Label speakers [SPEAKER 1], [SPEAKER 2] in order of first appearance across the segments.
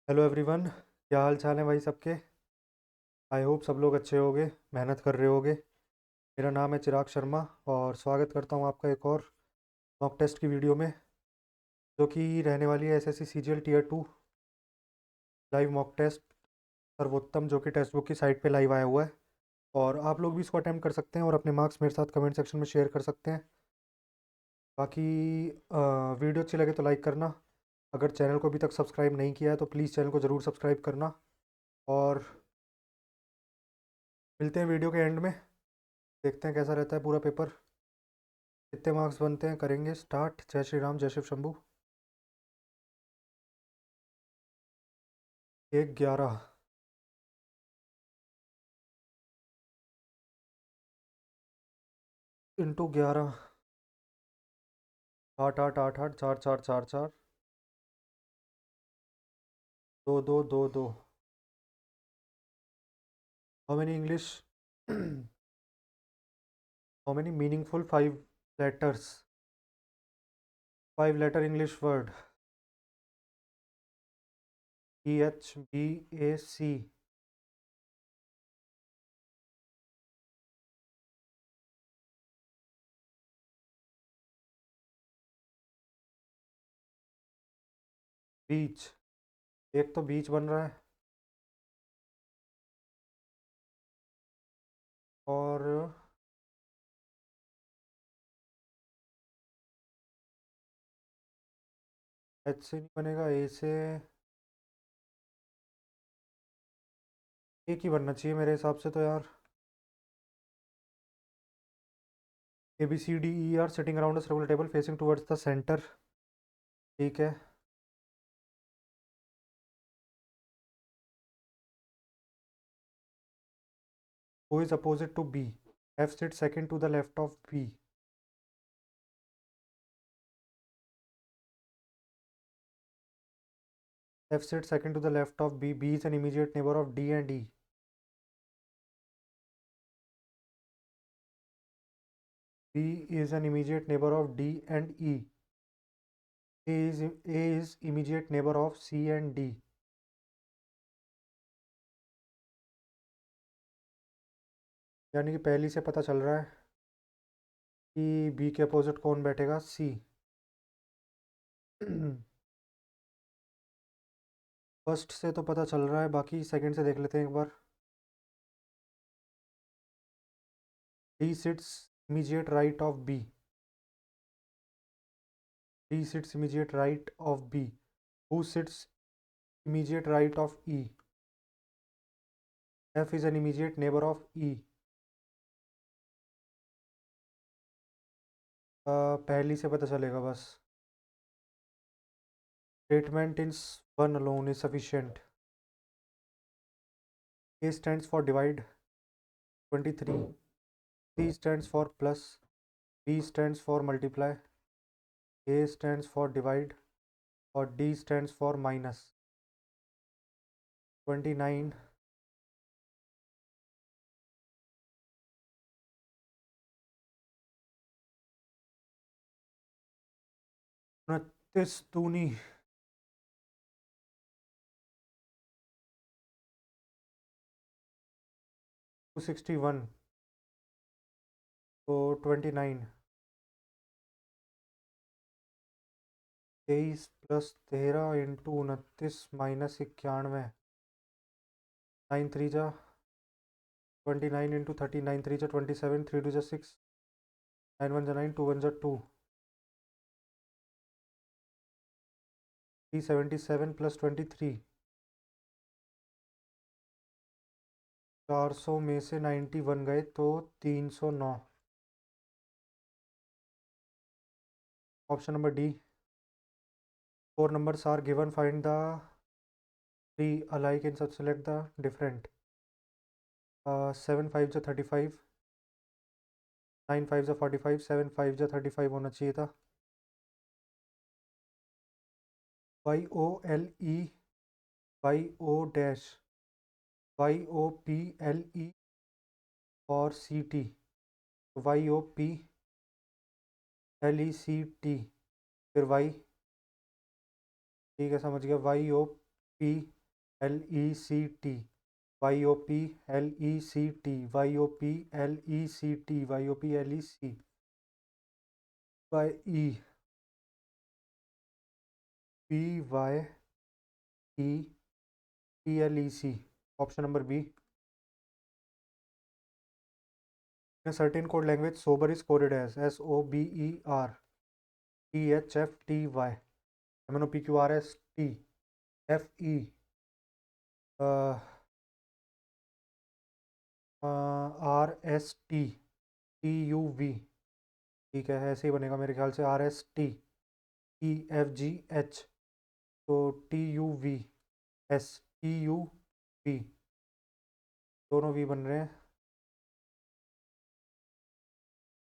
[SPEAKER 1] Hello everyone. क्या हाल चाल है भाई सबके। आई होप सब लोग अच्छे होंगे, मेहनत कर रहे होंगे। मेरा नाम है चिराग शर्मा और स्वागत करता हूँ आपका एक और मॉक टेस्ट की वीडियो में, जो कि रहने वाली है SSC CGL tier 2 live mock test सर्वोत्तम, जो कि टेक्स्ट बुक की साइट पे लाइव आया हुआ है। और आप लोग भी इसको अटेम्प्ट कर सकते हैं और अपने मार्क्स मेरे साथ कमेंट सेक्शन में शेयर कर सकते हैं। बाकी वीडियो अच्छी लगे तो लाइक करना। अगर चैनल को अभी तक सब्सक्राइब नहीं किया है तो प्लीज़ चैनल को ज़रूर सब्सक्राइब करना। और मिलते हैं वीडियो के एंड में, देखते हैं कैसा रहता है पूरा पेपर, कितने मार्क्स बनते हैं। करेंगे स्टार्ट। जय श्री राम, जय Shiv Shambhu. 1 11 into 11, 8 8 8 8, 4 4 4 4, 2 2 2 2। How many English how many meaningful 5 letters, 5 letter English word. BHBAC। Beach, एक तो बीच बन रहा है और H से नहीं बनेगा, A से। एक ही बनना चाहिए मेरे हिसाब से तो यार। ABCDER sitting around a circular table facing towards the centre. ठीक है। Who is opposite to B? F sits second to the left of B. F sits second to the left of B. B is an immediate neighbor of D and E. B is an immediate neighbor of D and E. A is immediate neighbor of C and D. यानी कि पहली से पता चल रहा है कि B के अपोजिट कौन बैठेगा, C। फर्स्ट से तो पता चल रहा है, बाकी सेकंड से देख लेते हैं एक बार। D sits immediate right of B. D sits immediate right of B. Who sits immediate right of E? F is an immediate neighbor of E. पहली से पता चलेगा बस। Statement in one alone is sufficient. A stands for divide, 23. C stands for plus. B stands for multiply. A stands for divide और D stands for minus. 29, 29 दूनी 261, तो 29। 23 plus 13 into 29 minus 91। 9 3 जा 29 into 30, 9 3 जा 27, 3 2 जा 6, 9 1 जा 9, 2 1 जा 2। 377 प्लस 23। 400 में से 91 गए तो 309। Option number D. 4 numbers are given, find the three alike and select the different. 7 5 जा 35, 9 5 जा 45, 7 5 जा 35 होना चाहिए था। YOLE, YO डैश, YOPLE और CT। YOPLECT, फिर Y। ठीक है, समझ गया। YO P L E C T, Y O P L E C T, Y O P L E C T, Y O P L E C, Y E P Y E P L E C. Option number B. In a certain code language, sober is coded as SOBER THFTY, MNOPQRST FE RST TUV। ठीक है, ऐसे ही बनेगा मेरे ख्याल से, RST EFGH, तो TUV STUV, दोनों V बन रहे हैं।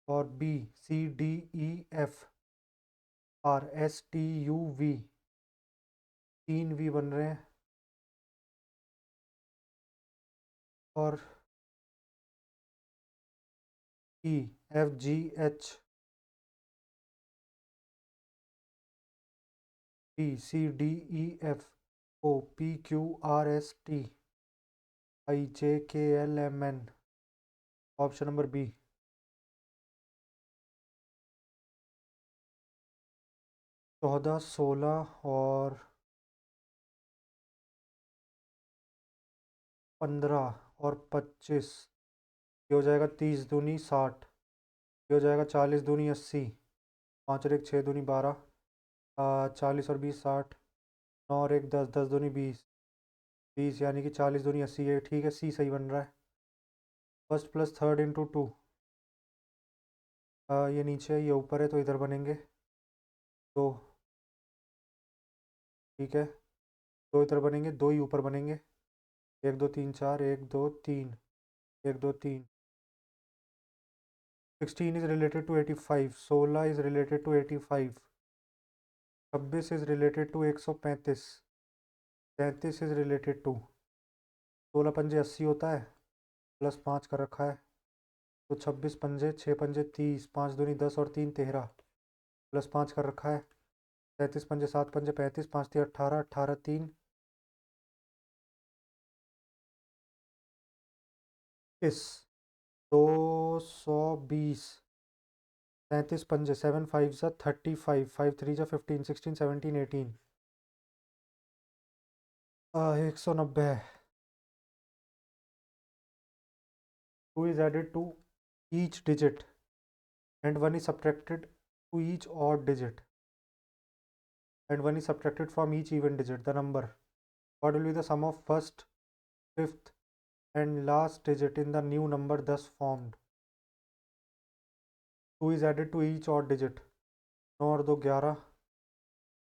[SPEAKER 1] और B CDEFRSTUV, 3 V बन रहे हैं। और EFGH BCDEFOPQRSTIJKLMN। Option number B. 14, 16 और 15 और 25, ये हो जाएगा 30 दूनी 60, ये हो जाएगा 40 दूनी 80, 5 और 1 6 दूनी 12, 40 और 20 60, 9 और 1 10, 10 दूनी 20, 20 यानी कि 40 दूनी 80 है। ठीक है, सी सही बन रहा है। First plus third into two, ये नीचे है ये ऊपर है तो इधर बनेंगे दो। ठीक है, दो इधर बनेंगे, दो ही ऊपर बनेंगे। 1 2 3 4, 1 2 3, 1 2 3। 16 is related to 85, 16 is related to 85, 26 is related to 135, 33 is related to 16 पंजे 80 होता है, प्लस 5 कर रखा है, तो 26 पंजे 6 पंजे 30, 5 दूनी 10 और 3 13, प्लस 5 कर रखा है। 33 पंजे 7 पंजे 35, 5 3 18, 18 3 इस 220। 37 पंजे 7 5 सा 35, 5 3 जा 15, 16 17 18, 190। 2 is added to each digit and 1 is subtracted to each odd digit and 1 is subtracted from each even digit. The number, what will be the sum of first, fifth and last digit in the new number thus formed? 2 is added to each odd digit, 9 और 2 11,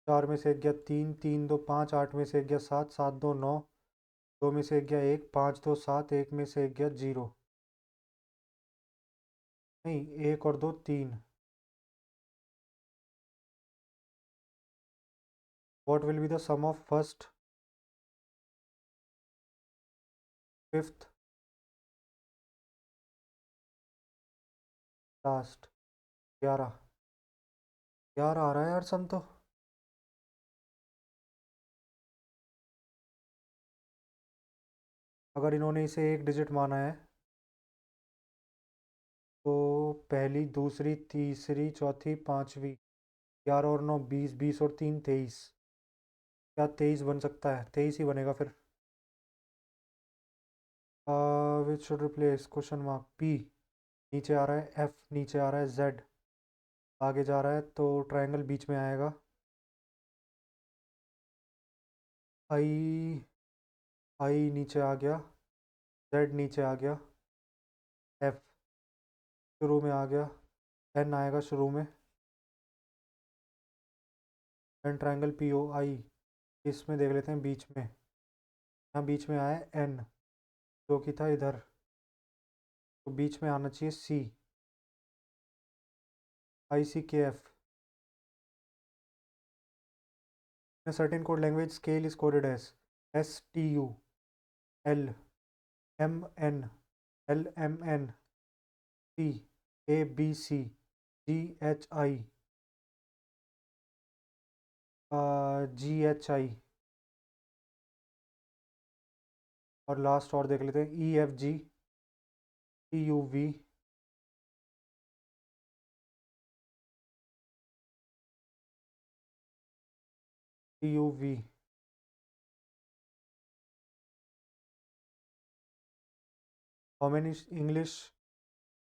[SPEAKER 1] 4 में से एक गया 3, 3 2 5, 8 में से एक गया 7, 7 2 9, 2 में से एक गया 1, 5 2 7, 1 में से एक गया 0, नहीं 1 और 2 3। What will be the sum of first, fifth, last? 11, 11 आ रहा है यार सम तो। अगर इन्होंने इसे एक डिजिट माना है तो पहली दूसरी तीसरी चौथी पांचवी, 11 और 9 20, 20 और 3 23, क्या 23 बन सकता है? 23 ही बनेगा फिर। Which should replace question mark P, नीचे आ रहा है एफ, नीचे आ रहा है जेड, आगे जा रहा है तो ट्रायंगल बीच में आएगा। आई, आई नीचे आ गया, जेड नीचे आ गया, एफ शुरू में आ गया, एन आएगा शुरू में, एन ट्रायंगल पी ओ आई, इसमें देख लेते हैं बीच में, यहाँ बीच में आया एन जो कि था इधर, तो बीच में आना चाहिए सी, आई सी के F. In a certain code language, scale is coded as STU, L, MN, LMN, C, ABC, GHI, GHI, और लास्ट और देख लेते हैं, EFG, TUV, TUV। How many English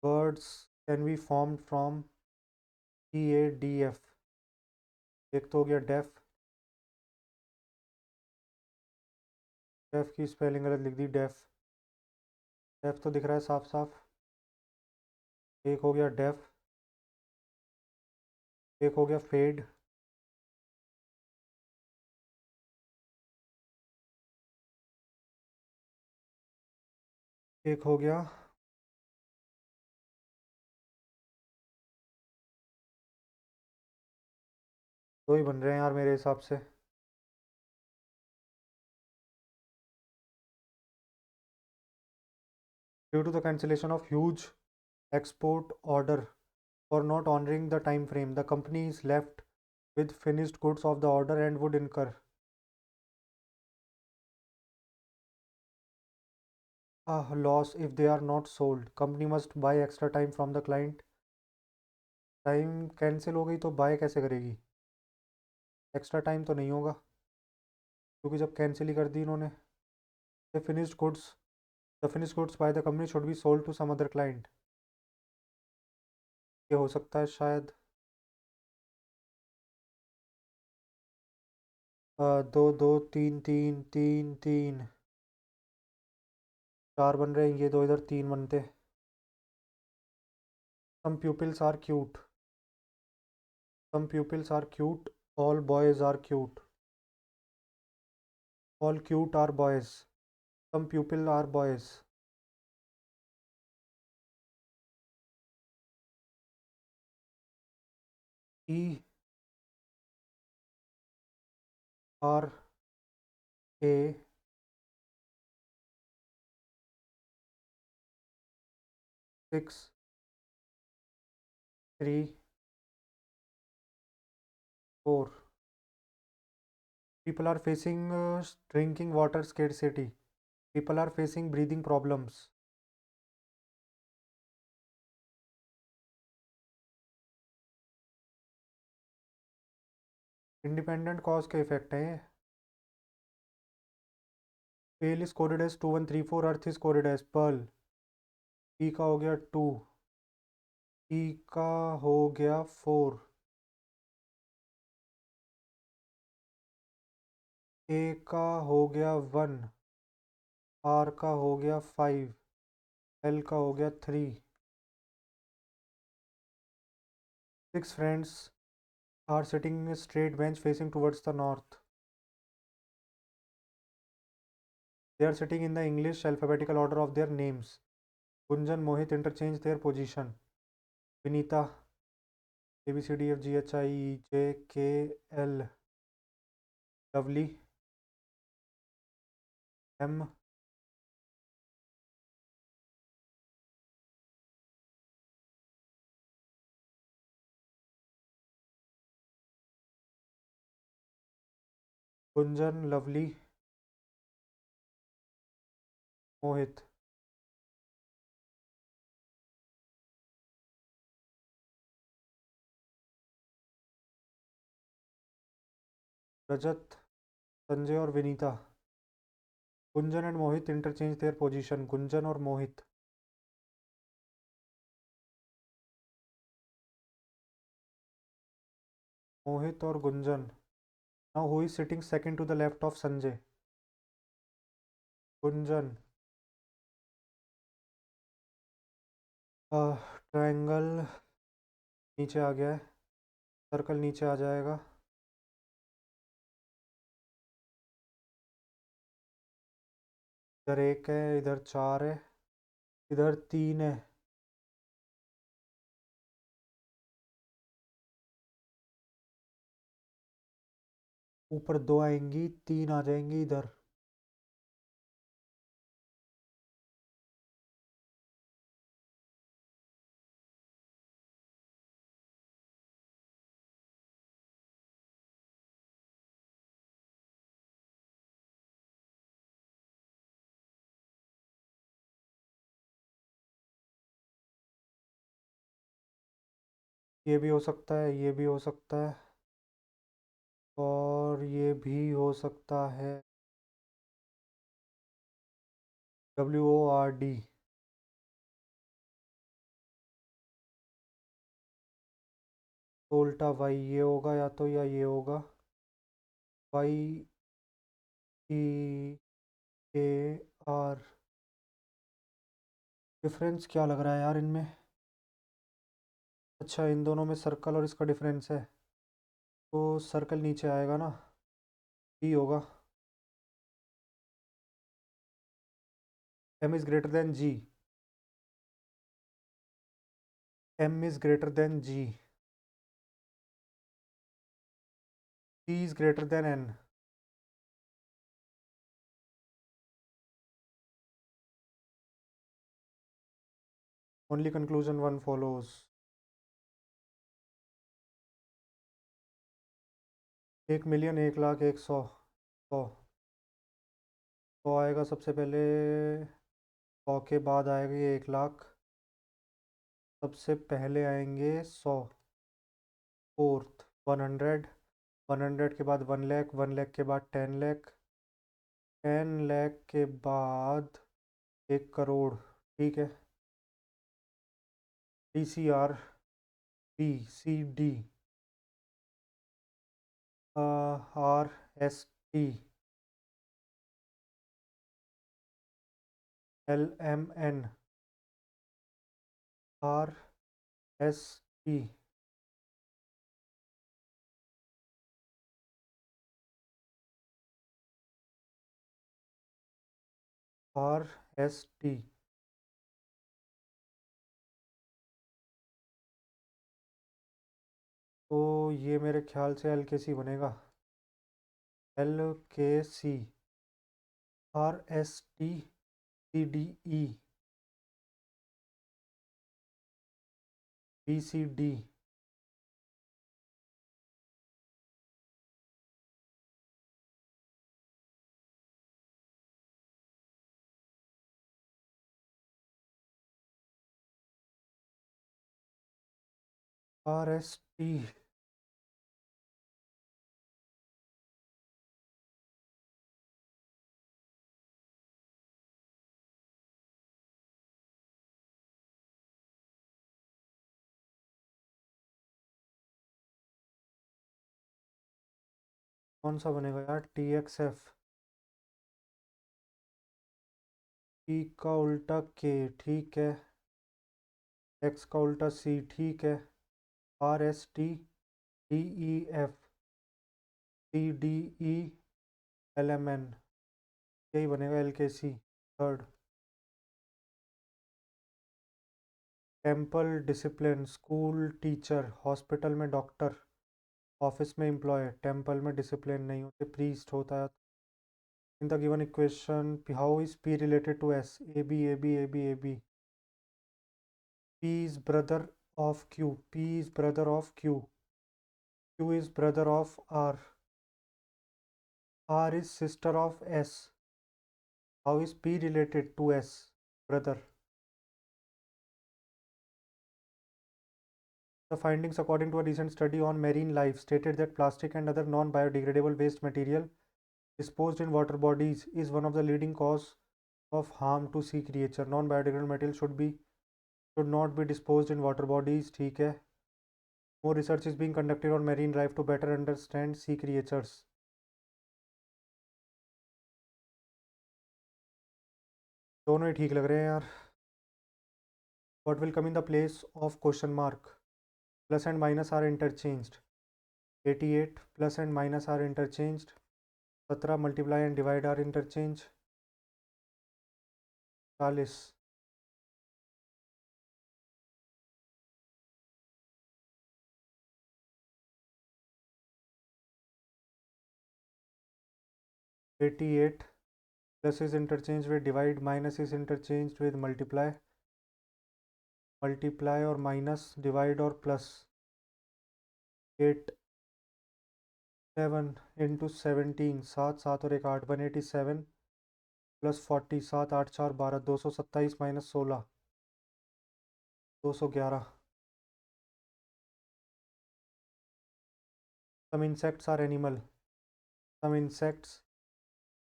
[SPEAKER 1] words can be formed from EADF? एक तो हो गया def, def की स्पेलिंग गलत लिख दी, डेफ, डेफ तो दिख रहा है साफ साफ। एक हो गया डेफ, एक हो गया फेड, एक हो गया दो ही बन रहे हैं यार मेरे हिसाब से। Due to the cancellation of huge export order for not honoring the time frame, the company is left with finished goods of the order and would incur a loss if they are not sold. Company must buy extra time from the client. Time cancel हो गई तो bye कैसे करेगी? Extra time तो नहीं होगा, क्योंकि जब कैंसिल ही कर दी इन्होंने। The finished goods, the finished goods by the company should be sold to some other client. ये हो सकता है शायद। दो दो तीन तीन तीन तीन, चार बन रहे हैं, ये दो इधर तीन बनते। सम pupils are cute, some pupils are cute, all boys are cute, all cute are boys, some pupil are boys, E R A 6 3 4। People are facing drinking water scarcity, people are facing breathing problems, independent cause के effect हैं ये। Pale is coded as 2134, earth is coded as pearl। P का हो गया 2, E का हो गया 4, A का हो गया 1, R का हो गया 5, L का हो गया 3। 6 friends are sitting in a straight bench facing towards the north. They are sitting in the English alphabetical order of their names. Gunjan, Mohit interchange their position. Vinita, A B C D F G H I J K L. Lovely, M. Gunjan, Lovely, Mohit. Rajat, Sanjay और Vinita. Gunjan and Mohit interchange their position. Gunjan और मोहित। मोहित और Gunjan. Now who is sitting second to the left of Sanjay? Gunjan. Triangle नीचे आ गया है, circle नीचे आ जाएगा। इधर एक है, इधर चार है, इधर तीन है। ऊपर दो आएंगी, तीन आ जाएंगी इधर। ये भी हो सकता है, ये भी हो सकता है, और ये भी हो सकता है। WORD। तो उल्टा वाई ये होगा, या तो या ये होगा। YEAR। डिफरेंस क्या लग रहा है यार इनमें? अच्छा, इन दोनों में सर्कल और इसका डिफरेंस है, तो सर्कल नीचे आएगा ना, ई होगा। M is greater than G। M is greater than G। C is greater than N। Only conclusion one follows. 1 million, 1 lakh, 100। 100। 100 आएगा सबसे पहले। 100 के बाद आएगा ये 1 लाख। सबसे पहले आएंगे 100। फोर्थ 100। 100 के बाद 1 लाख। 1 लाख के बाद 10 लाख। 10 लाख के बाद 1 करोड़। ठीक है। DCR। BCD। RST। LMN। RST। RST। तो ये मेरे ख्याल से LKC बनेगा। LKC। RST। CDE। BCD। RST। कौन सा बनेगा यार? TXF। P का उल्टा K। ठीक है। X का उल्टा C। ठीक है। RST। DEF। CDE। LMN। यही बनेगा LKC। Third. Temple discipline, school teacher, hospital में डॉक्टर, ऑफिस में एम्प्लॉय। टेम्पल में डिसिप्लिन नहीं होते, प्रीस्ट होता है। In the given equation how is P related to S? AB AB AB AB। P is brother of Q। P is brother of Q। Q is brother of R। R is sister of S। How is P related to S? Brother. The findings according to a recent study on marine life stated that plastic and other non-biodegradable waste material disposed in water bodies is one of the leading cause of harm to sea creature. Non-biodegradable material should not be disposed in water bodies. ठीक है. More research is being conducted on marine life to better understand sea creatures. दोनों ही ठीक लग रहे हैं यार. What will come in the place of question mark? Plus and minus are interchanged. 88 plus and minus are interchanged. 17 multiply and divide are interchanged. 40। 88 plus is interchanged with divide, minus is interchanged with multiply, multiply और minus, divide और plus। 8 7 into 17, 7 7 और एक 8, 187 plus 40, 7 8 4 12, 227 minus 16, 211। Some insects are animal. Some insects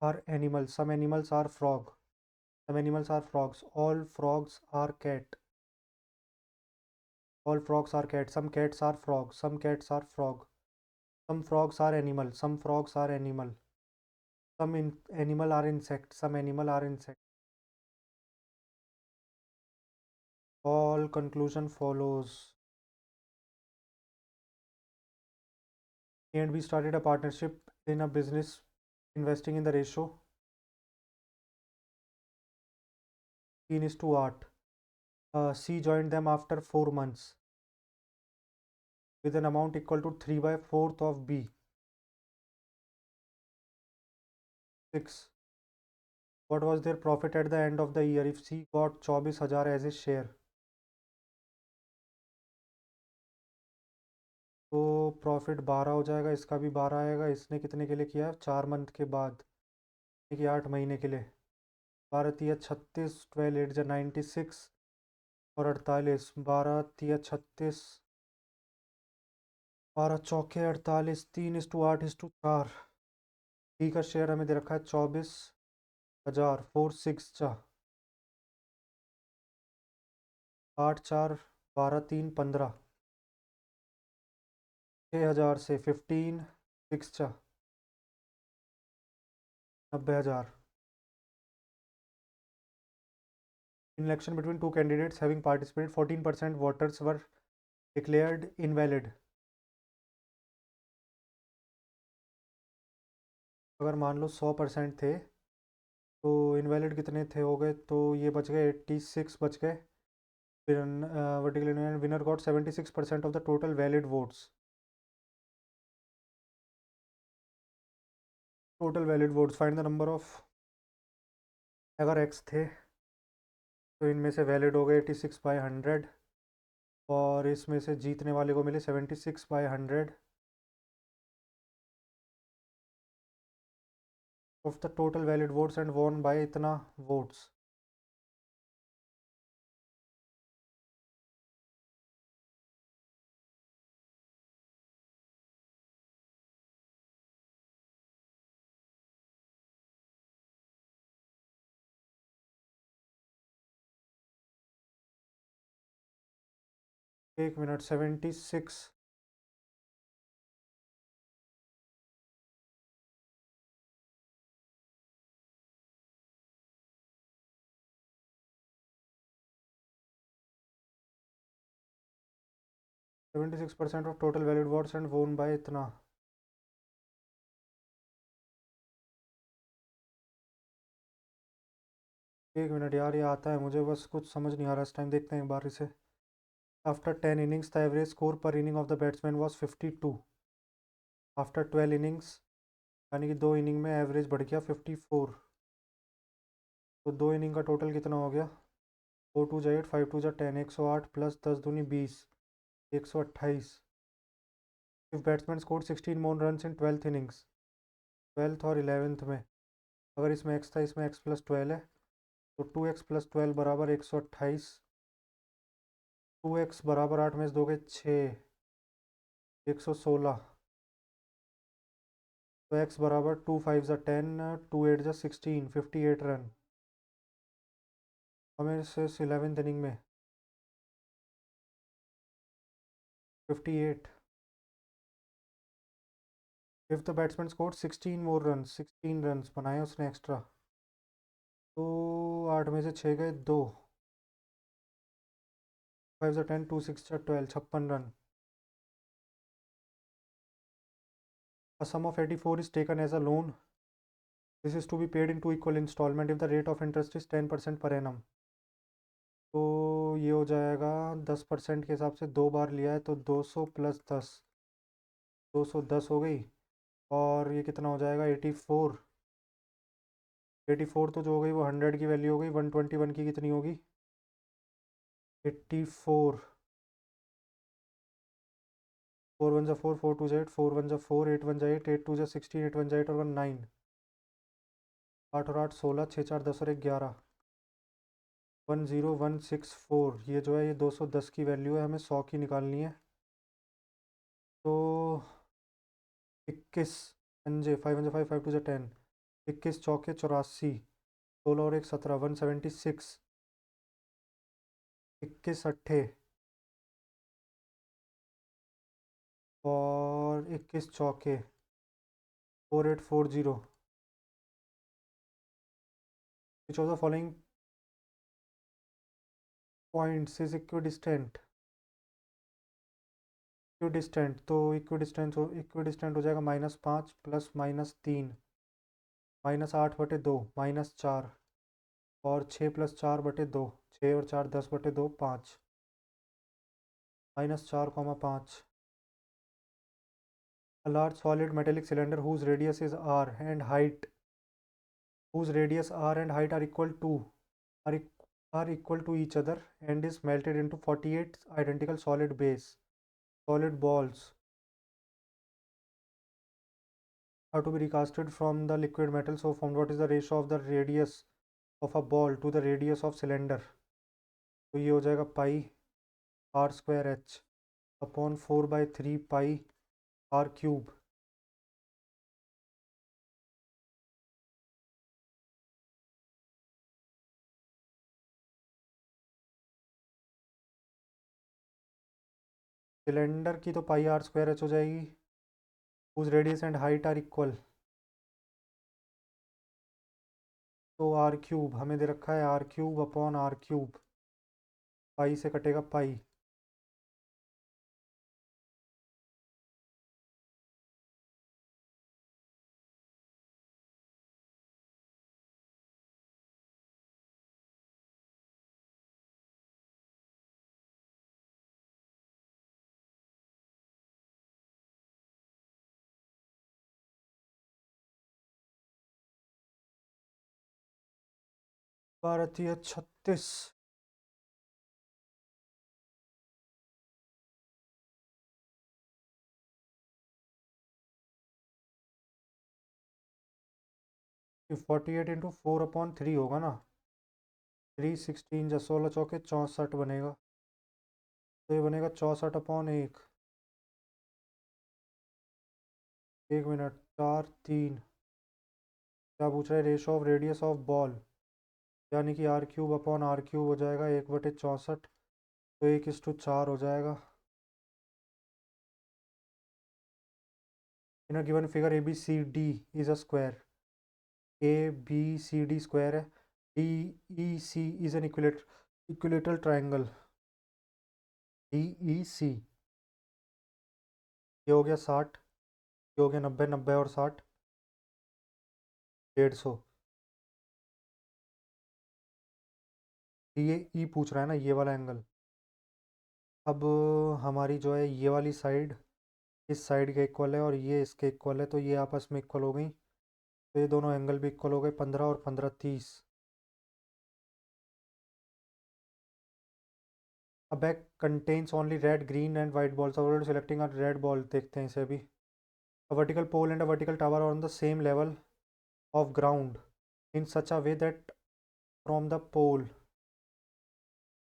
[SPEAKER 1] are animal. Some animals are frog. Some animals are frogs. All frogs are cat. All frogs are cat. Some cats are frog. Some cats are frog. Some frogs are animal. Some frogs are animal. Animal are insect. Some animal are insect. All conclusion follows. And we started a partnership in a business investing in the ratio 15:8. C joined them after 4 months with an amount equal to 3/4 of B. 6. What was their profit at the end of the year if C got 24,000 as his share? तो profit 12 हो जाएगा, इसका भी 12 आएगा। इसने कितने के लिए किया है? 4 मंथ के बाद, कि 8 महीने के लिए। 12 तिया 36, 12 8 जा 96 और 48। 12 तिया 36, 12 चौके 48, 3:8:4। डी का शेयर हमें दे रखा है 24,000। 4 6 जा 8 4 12 3 15। 6,000 से 15 6 जा 90,000। In election between two candidates having participated, 14% voters were declared invalid. अगर मान लो 100% थे तो इनवैलिड कितने थे हो गए? तो ये बच गए 86 बच गए। फिर vertical winner got 76% of the total valid votes. Total valid votes find the number of. अगर एक्स थे तो इनमें से वैलिड हो गए 86/100 और इसमें से जीतने वाले को मिले 76/100 of the total valid votes and won by इतना वोट्स। एक minute 76 76% of total valid votes and वोन बाय इतना। एक मिनट यार, ये आता है मुझे, बस कुछ समझ नहीं आ रहा इस टाइम। देखते हैं एक बार इसे। After 10 innings the average score per inning of the batsman was 52। After 12 innings यानी कि 2 इनिंग में एवरेज बढ़ गया 54। तो 2 इनिंग का टोटल कितना हो गया? 4 2 जा 8, 5 2 जा 10, 108 प्लस 10 दूनी 20, 128। If batsman score 16 more run in 12th innings, 12th और 11th में, अगर इसमें एक्स था इसमें एक्स प्लस 12 है तो 2x प्लस 12 बराबर 128। 2x बराबर 8 में से दोगे 6, 116। तो x बराबर 2 5 जा 10, 2 8 जा 16, 58 रन हमें से 11th इनिंग में 58। If the batsman score 16 more run, 16 run बनाए उसने एक्स्ट्रा, तो 8 में से 6 गए 2, 5 जा 10, 2 6 जा 12, 56 run. A sum of 84 is taken as a loan. This is to be paid in 2 equal installment if the rate of interest is 10% per annum. तो ये हो जाएगा 10% के हिसाब से 2 बार लिया है तो 200 प्लस 10, 210 हो गई। और ये कितना हो जाएगा? 84। 84 तो जो हो गई वो 100 की वैल्यू हो गई। 121 की कितनी होगी? 84। 4 1 जा 4, 4 2 जा 8, 4 1 जा 4, 8 1 जा 8, 8 2 जा 16, 8 1 जा 8 और 1 9। 8 और 8 16, 6 4 10 और 1 11। 10164। ये जो है ये 210 की वैल्यू है, हमें 100 की निकालनी है। तो 21 पंजे, 5 × 5 5 × 2 = 10, 21 चौके 84, 16 और 1 17, 176, 21 अट्ठे और 21 चौके 4840। विच of the following points is equidistant? Equidistant तो इक्विडिस्टेंट हो जाएगा -5 प्लस -3 -8/2 -4 और 6 + 4/2, 6 और 4 10/2 5 -4, 5। A large solid metallic cylinder whose radius is r and height are are, are equal to each other and is melted into 48 identical solid balls are to be recasted from the liquid metal so formed. What is the ratio of the radius of a ball to the radius of cylinder? तो ये हो जाएगा पाई r²h upon 4/3 पाई r³। Cylinder की तो पाई r²h हो जाएगी, whose radius and height are equal, तो r³ हमें दे रखा है r³ अपॉन r³, पाई से कटेगा पाई। भारतीय 36। 48 × 4/3 होगा ना, 316 या 16 चौके 64 बनेगा, तो ये बनेगा 64/1। 1 मिनट, 4 3। क्या पूछ रहा है? Ratio of radius of ball, यानी कि r³ अपॉन r³ हो जाएगा 1/64, तो 1:4 हो जाएगा। In a given figure ABCD is a square, ABCD square है, DEC is an equilateral triangle, DEC। ये हो गया 60, ये हो गया 90, 90 और 60 150। ये ई पूछ रहा है ना, ये वाला एंगल। अब हमारी जो है ये वाली साइड इस साइड के इक्वल है और ये इसके इक्वल है, तो ये आपस में इक्वल हो गई, तो ये दोनों एंगल भी इक्वल हो गए, 15 और 15 30। A bag contains only red, green and white balls. Avoid selecting a red ball. देखते हैं इसे अभी। A vertical pole and a vertical tower are on the same level of ground in such a way that from the pole,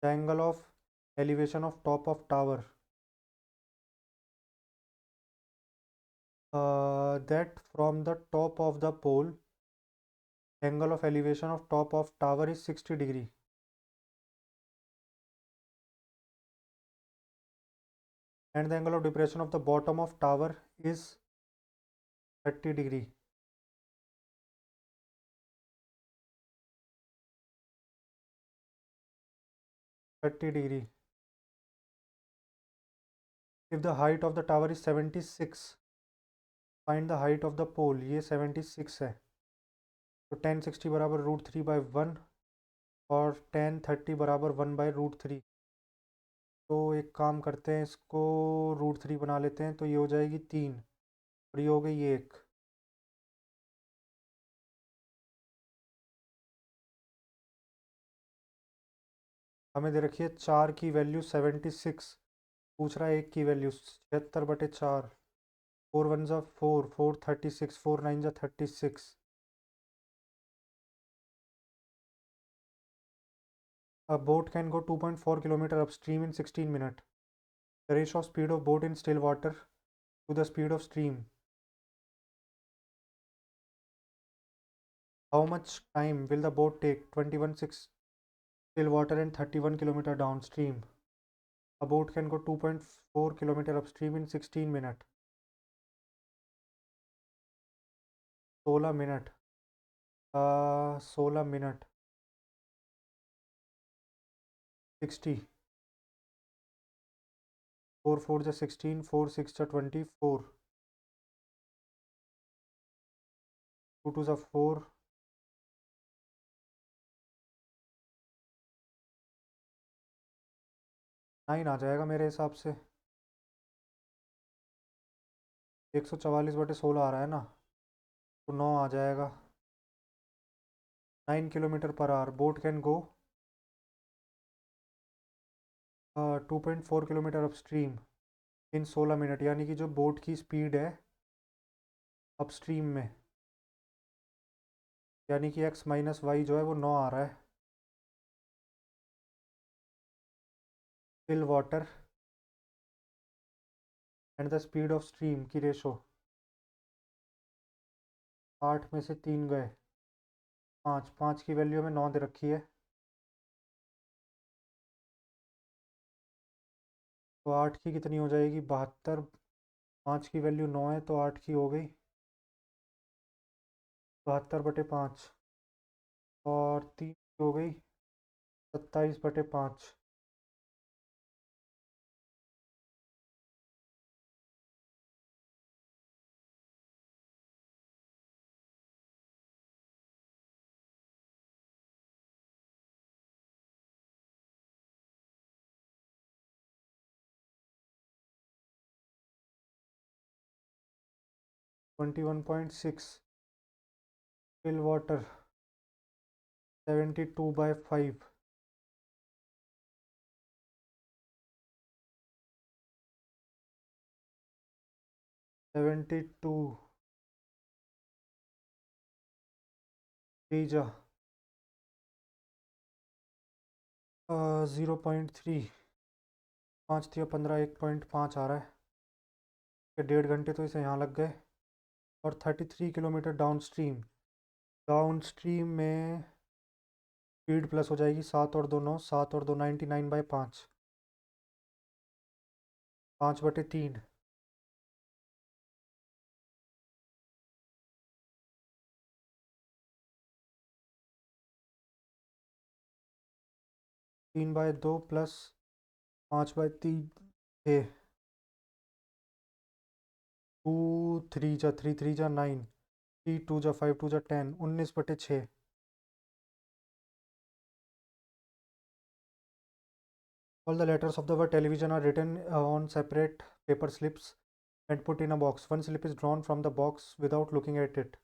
[SPEAKER 1] the angle of elevation of top of tower that from the top of the pole, angle of elevation of top of tower is 60 degree. And the angle of depression of the bottom of tower is 30 degree. If the height of the tower is 76, find the height of the pole. ये 76 है, तो 1060 बराबर √3/1 और 1030 बराबर 1/√3। तो एक काम करते हैं, इसको √3 बना लेते हैं, तो ये हो जाएगी 3 और ये हो गई 1। हमें दे रखी है 4 की वैल्यू 76, पूछ रहा है 1 की वैल्यू 76/4, 4 1 ज़ा 4, 4 36, 4 9 ज़ा 36। A boat can go 2.4 km upstream in 16 minutes. The ratio of speed of boat in still water to the speed of stream. How much time will the boat take 21 still water and 31 kilometer downstream. A boat can go 2.4 kilometer upstream in 16 minutes. 16 minute 16 minute 60 4 4 जा 16 4 6 जा 24 2 2 जा 4 9 आ जाएगा मेरे हिसाब से 144/16 आ रहा है ना तो 9 आ जाएगा 9 kilometre per hour boat can go 2.4 kilometre upstream in 16 minute यानी कि जो बोट की स्पीड है अपस्ट्रीम में यानी कि x माइनस वाई जो है वो 9 आ रहा है fill water and the speed of stream की रेशो 8 में से 3 गए 5 5 की वैल्यू में 9 दे रखी है तो 8 की कितनी हो जाएगी 72 5 की वैल्यू 9 है तो 8 की हो गई 72/5 और 3 की हो गई 27/5 21.6 फिल वाटर 72/5 72 3 0.3 5 3 15 1.5 आ रहा है कि 1.5 घंटे तो इसे यहाँ लग गए और 33 किलोमीटर डाउन स्ट्रीम में स्पीड प्लस हो जाएगी 7 और 2 9 7 और 2 99/5 5/3 3/2 प्लस 5/3 है 2 3 जा 3 3 जा 9 3 2 जा 5 2 जा 10 19/6 All the letters of the word television are written on separate paper slips and put in a box. One slip is drawn from the box without looking at it.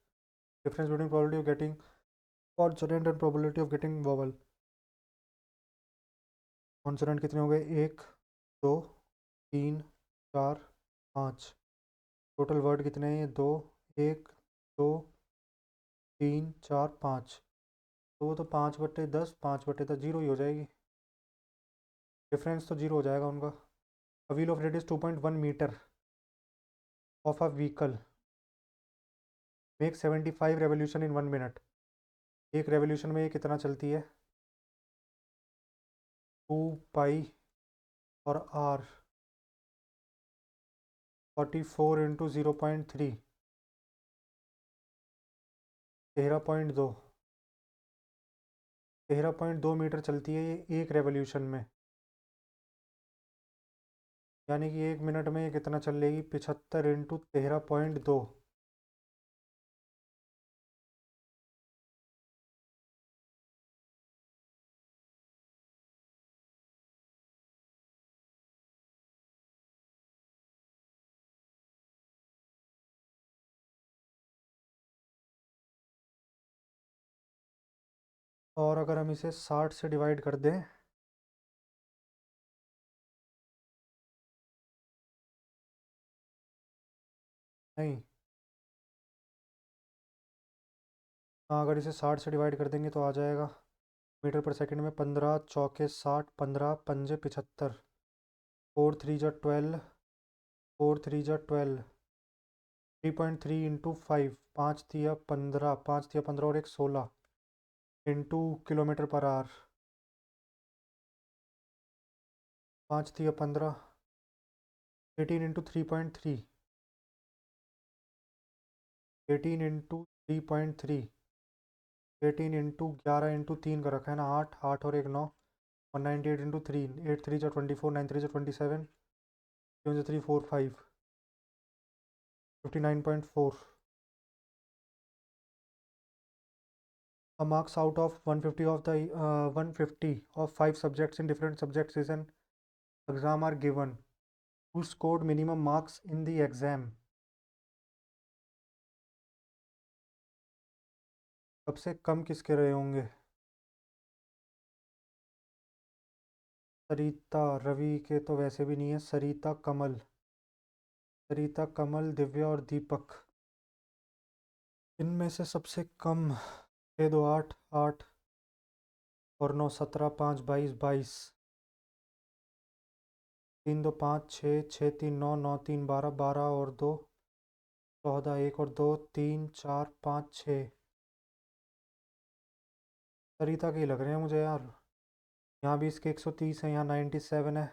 [SPEAKER 1] Difference between probability of getting consonant and probability of getting vowel. Consonant कितने हो गए 1 2 3 4 5 total word कितने हैं 2 1 2 3 4 5 तो वो तो 5/10 5/10 zero ही हो जाएगी डिफरेंस तो जीरो हो जाएगा उनका a wheel of radius 2.1 meter of a vehicle make 75 revolution in 1 minute एक रेवोल्यूशन में ये कितना चलती है 2 पाई और आर 44 इंटू 0.3 13.2 13.2 मीटर चलती है ये एक रेवोल्यूशन में यानी कि 1 मिनट में ये कितना चल लेगी 75 इंटू 13.2 और अगर हम इसे 60 से डिवाइड कर दें नहीं हाँ अगर इसे 60 से डिवाइड कर देंगे तो आ जाएगा मीटर पर सेकंड में 15 चौके 60 15 पंजे 75 4 3 जा 12 4 3 जा 12 3.3 इंटू 5, 5 तिया 15, 5 तिया 15 और एक 16 इंटू किलोमीटर पर आवर, 5 तिया 15, 18 इंटू 3.3, 18 इंटू 3.3, 18 इंटू 11 इंटू 3 का रखा है ना, 8, 8 और एक 9, 198 इंटू 3, 8 3 जा 24, 9 3 जा 27, 3 4 5, 59.4. A marks out of 150 of the 150 of 5 subjects in different subjects is an exam are given. Who scored minimum marks in the exam? सबसे कम किसके रहे होंगे? सरिता, रवि के तो वैसे भी नहीं है। सरिता, कमल, सरिता, कमल, दिव्या और दीपक। इनमें से सबसे कम 6 2 8, 8 और 9 17, 5 22, 22, 3 2 5 6, 6 3 9, 9 3 12, 12 और 2 14, 1 और 2 3 4 5 6। सरिता के ही लग रहे हैं मुझे यार। यहाँ भी इसके 130 है, यहाँ 97 है।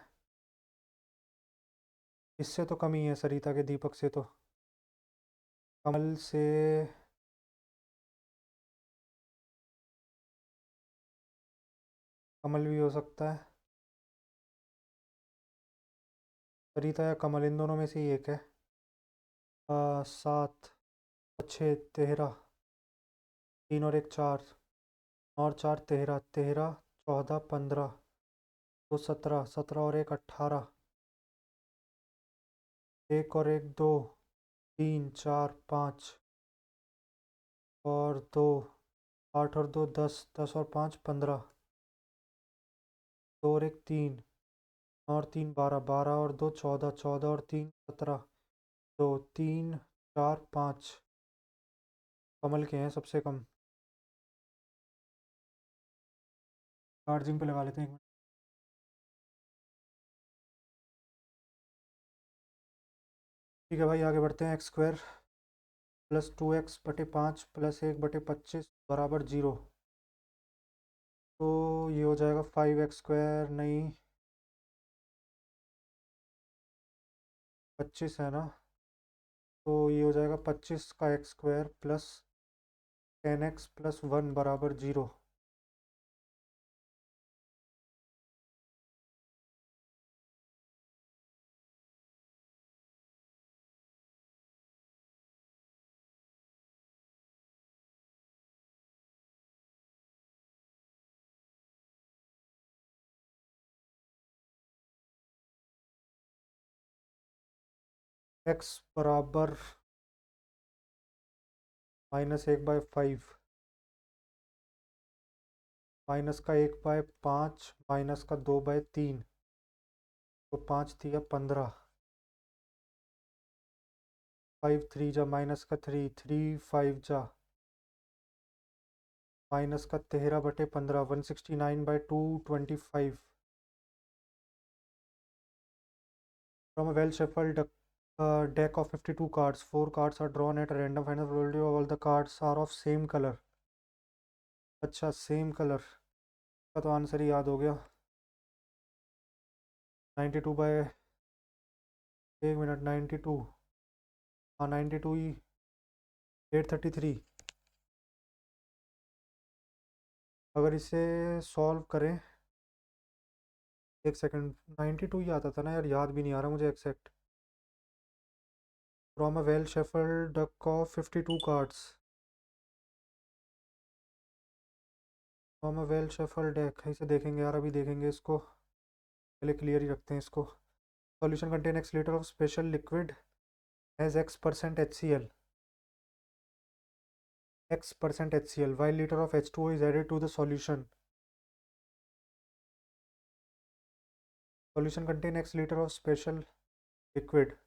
[SPEAKER 1] इससे तो कम ही है सरिता के, दीपक से तो। कमल से कमल भी हो सकता है। सरिता या कमल, इन दोनों में से ही एक है। 7 6 13, 3 और एक 4, और 4 13, 13 14 15, 2 17, 17 और एक 18, 1 और एक 2, 3 4 5 और 2, 8 और 2 10, 10 और 5 15, 2 और एक 3 और 3 12, 12 और 2 14, 14 और 3 17, 2 3 4 5। कमल के हैं सबसे कम। चार्जिंग पे लगा लेते हैं एक मिनट। ठीक है भाई, आगे बढ़ते हैं। X square plus 2x/5 plus 1/25 बराबर 0। तो ये हो जाएगा 5x² नहीं, 25 है ना, तो ये हो जाएगा 25 का x² प्लस 10x+1 बराबर 0। x बराबर -1/5, माइनस का 1/5, माइनस का 2/3, तो 5 तिया 15, 5 3 जा माइनस का 3, 3 5 जा माइनस का 13/15, 169/225। From a well-shuffled deck of 52 cards, 4 cards are drawn at random. Final probability of all the cards are of same color. अच्छा, सेम कलर का तो आंसर ही याद हो गया। 92 बाय, एक मिनट, 92, हाँ 92 ही, 833। अगर इसे सॉल्व करें, एक सेकंड, 92 ही आता था ना यार, याद भी नहीं आ रहा मुझे exact. From a well shuffled duck of 52 cards, from a well shuffled deck, इसे देखेंगे यार, अभी देखेंगे इसको, पहले क्लियर ही रखते हैं इसको। Solution contain x litre of special liquid has X% HCl, X% HCl, while liter of H2O is added to the solution. Solution contain X liter of special liquid.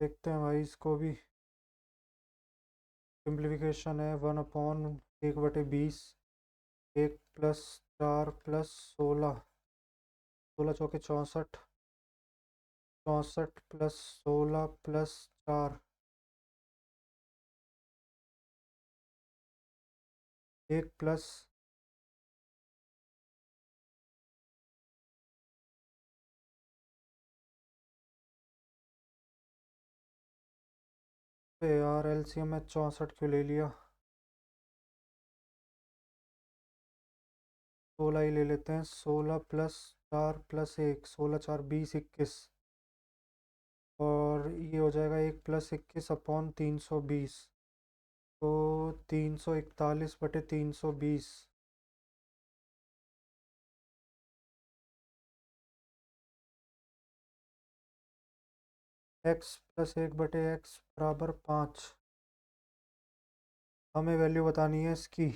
[SPEAKER 1] देखते हैं भाई इसको भी। सिंप्लीफिकेशन है 1/1/20, 1+4 + 16, 16 × 4 = 64, 64 + 16 + 4, 1 प्लस यार एलसीएम में 64 क्यों ले लिया, 16 ही ले लेते हैं। 16 + 4 + 1, 16 4 20 21, और ये हो जाएगा 1 + 21/320, तो 341/320। x + 1/x = 5। हमें वैल्यू बतानी है इसकी।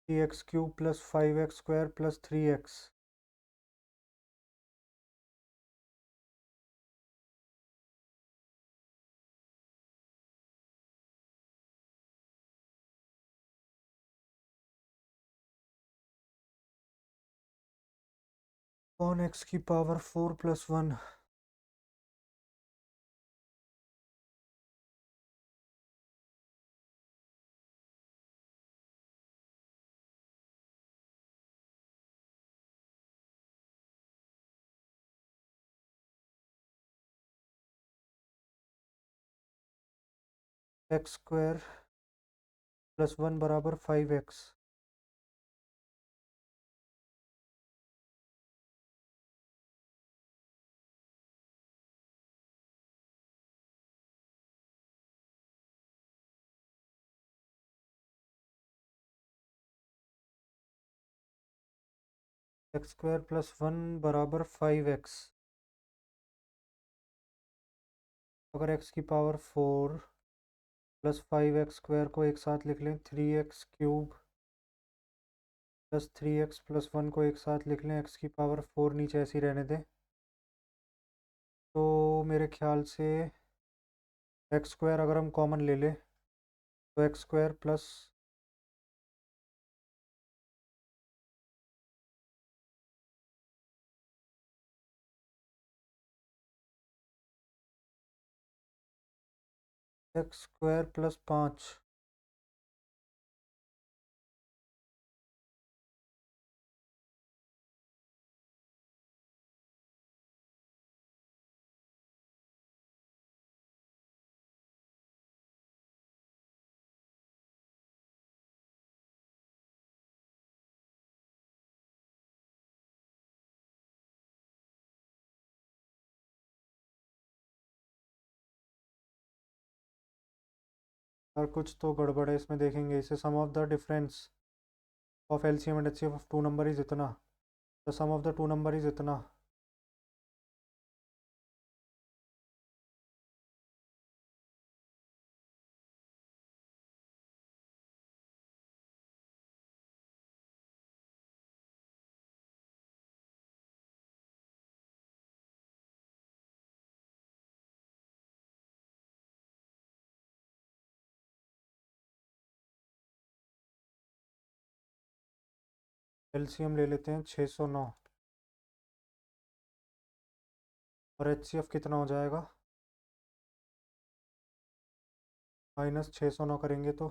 [SPEAKER 1] x³ + 5x² + 3x, कौन x⁴ + 1। x² + 1 = 5x, x² + 1 = 5x। अगर x⁴ + 5x² को एक साथ लिख लें, 3x³ + 3x + 1 को एक साथ लिख लें, x⁴ नीचे ऐसी रहने दें, तो मेरे ख्याल से x² अगर हम कॉमन ले लें तो x² + x² + 5, और कुछ तो गड़बड़ है इसमें, देखेंगे इसे। Sum of the difference of LCM and HCF of two number is इतना, the sum of the two number is इतना। एलसीएम ले लेते हैं 609, और एचसीएफ कितना हो जाएगा, -609 करेंगे तो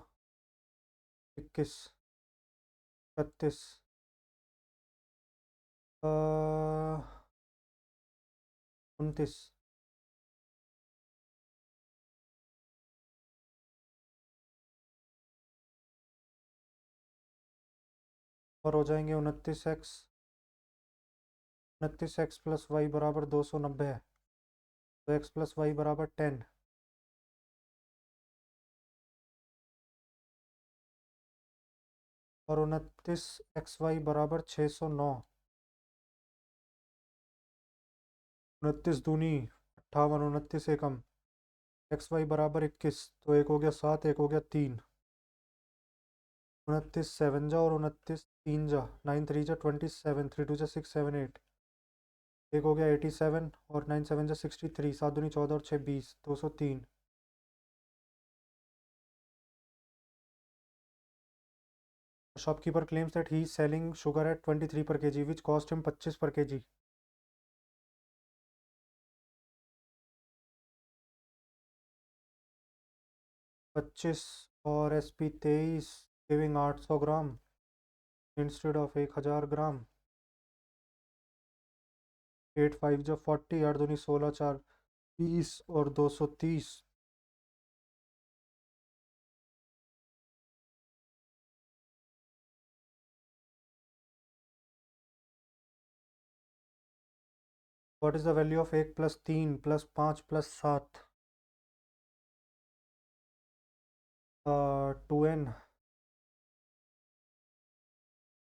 [SPEAKER 1] 21, 36, 29, और हो जाएंगे 29x, 29x + y = 290 है, तो x + y = 10, और 29xy = 609, 29 दूनी 58 29 एकम, एक्स वाई बराबर 21, तो एक हो गया 7, एक हो गया 3, 29 7 जा और 29 3 जा, 9 3 जा 27, 3 2 जा 6 7 8, एक हो गया 87 और 9 7 जा 63, 7 दूनी 14 और 6 20, 203। Shopkeeper claims that he is selling sugar at 23 per kg, which cost him 25 per kg. पच्चीस और SP 23 giving 800 gram instead of 1000 ग्राम। 8 5 जो 40, 8 दूनी 16, 4 20 और 230। What is the value of 1 + 3 + 5 + 7? 2n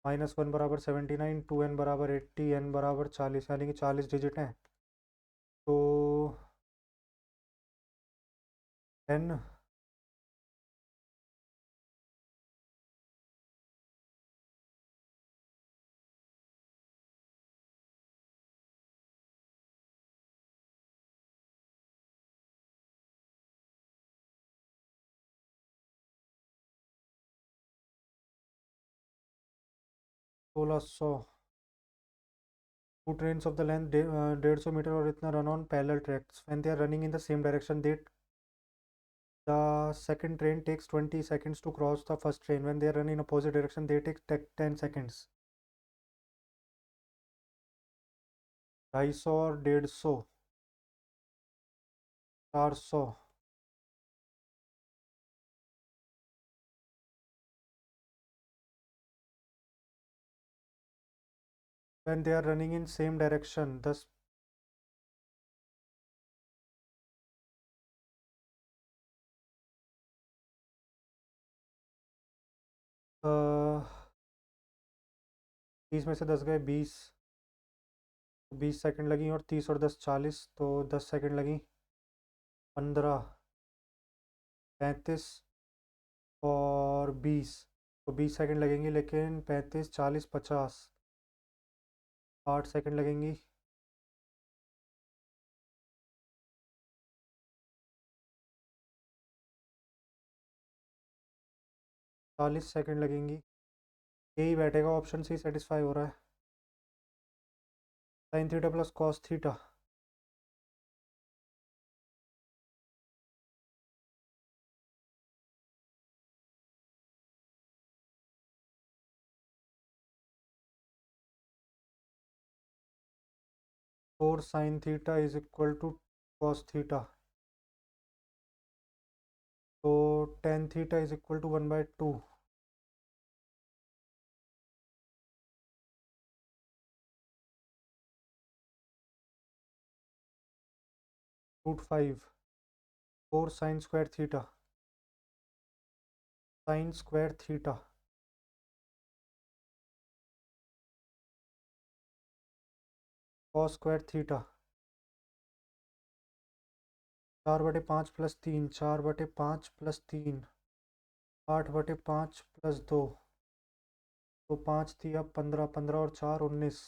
[SPEAKER 1] -1 बराबर 79, 2n बराबर 80, n बराबर 40, यानी कि 40 डिजिट हैं। तो n (1600). Two trains of the length 150 metre और इतना run on parallel tracks. When they are running in the same direction, the second train takes 20 seconds to cross the first train. When they are running in opposite direction, they take 10 seconds. 250 और 150, 400। When they are running in same direction, thus uh, 30 में से 10 गए 20, 20 second लगी, और 30 और 10 40, तो 10 second लगी, 15 35 और 20, तो 20 सेकंड लगेंगे, लेकिन 35 40 50, 8 सेकंड लगेंगी, 40 सेकंड लगेंगी। यही बैठेगा, ऑप्शन सी सेटिस्फाई हो रहा है। Sine theta plus cos theta. 4 sine theta is equal to cos theta, तो tan theta is equal to 1/2। √5। 4 sine square theta, sine square theta, cos square theta. 4/5 + 3, 4/5 + 3, 8/5 + 2, तो 5 थी, अब 15, 15 और 4 19,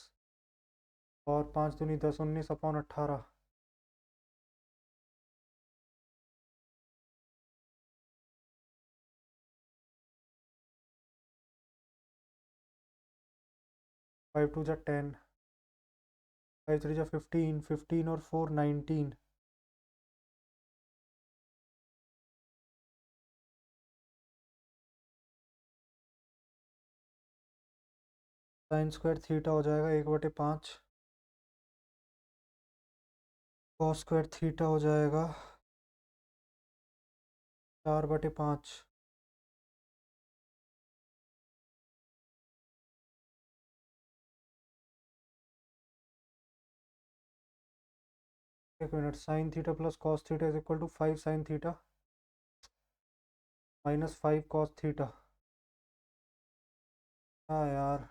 [SPEAKER 1] और 5 दूनी 10, 19/18। फाइव टू जा 10, 5 3 जा 15, 15 और 4 19, साइन स्क्वायर थीटा हो जाएगा 1/5, कॉस स्क्वायर थीटा हो जाएगा 4/5। एक minute, sine theta plus cos theta is equal to 5 sine theta -5 cos theta. हाँ यार,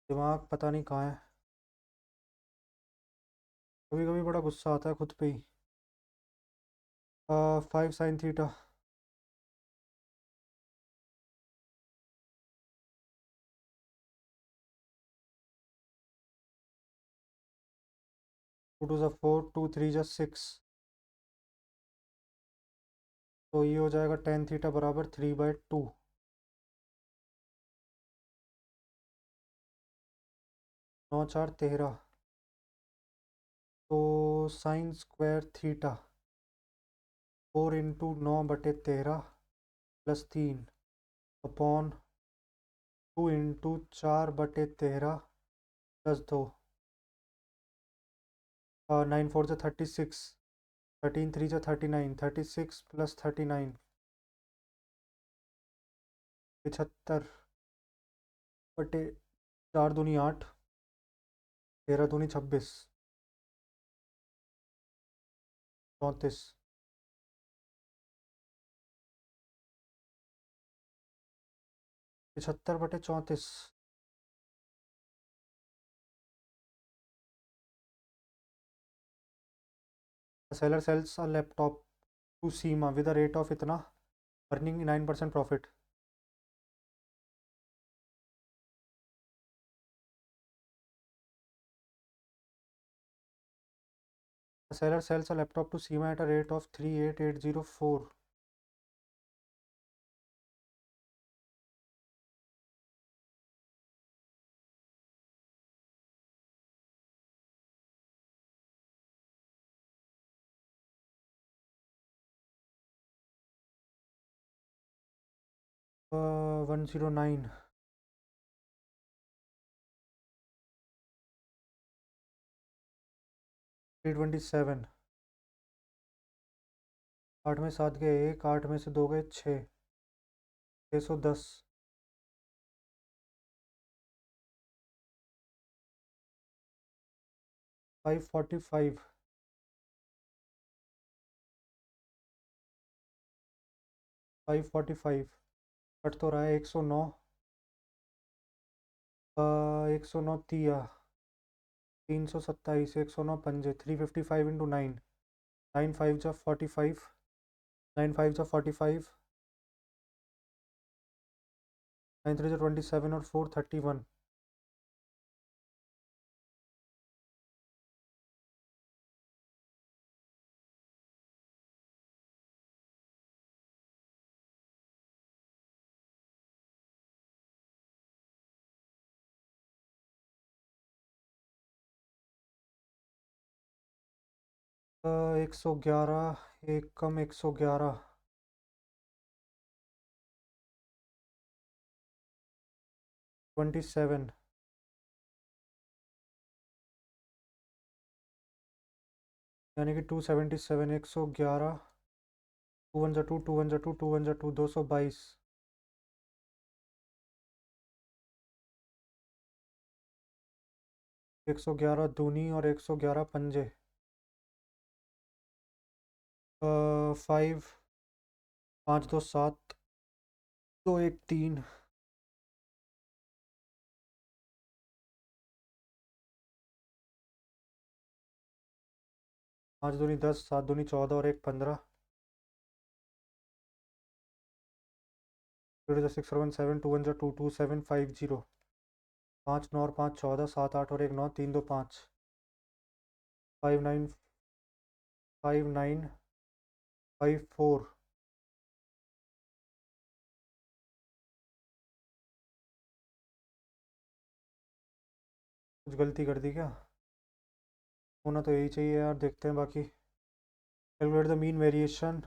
[SPEAKER 1] दिमाग पता नहीं कहाँ है। कभी कभी बड़ा गुस्सा आता है खुद पे ही। 5 sin थीटा। टू टू ज़ा 4, टू थ्री ज़ा 6। तो ये हो जाएगा tan थीटा बराबर 3/2। 9 4 13। तो sin² थीटा 4 × 9/13 +3 अपॉन 2 × 4/13 +2। 9 4 ज़ा 36। 13 3 ज़ा 39। 36 + 39 75/4 दूनी 8। 13 दूनी 26। 34। 75/34। Seller sells a laptop to Seema with a rate of इतना, earning 9% profit. Seller sells a laptop to Seema at a rate of 38804। 109। 327। 8 में 7 गए 1, 8 में से 2 गए 6। 610। 545। 545 कट तो रहा है 109। 109 तिया 327। 109 पंजे 355 × 9। 9 5 ज़ा 45। 9 5 ज़ा 45। 9 3 ज़ा 27 और 4 31। अ, 111। 1 कम 111। 27। यानी कि 277। 111। 2 1 ज़ा 2, 2 1 ज़ा 2, 2 1 ज़ा 2, 222। 111 दूनी और 111 पंजे। 5 5 2 7 2 1 3। 5 दूनी 10, 7 दूनी 14 और 1 15। 0 6 1 7, 2 1 2, 2 7 5 0। 5 9 और 5 14, 7 8 और 1 9, 3 2 5। 5 9 5 9 5 4। कुछ गलती कर दी क्या? होना तो यही चाहिए यार, देखते हैं बाकी। Calculate the mean variation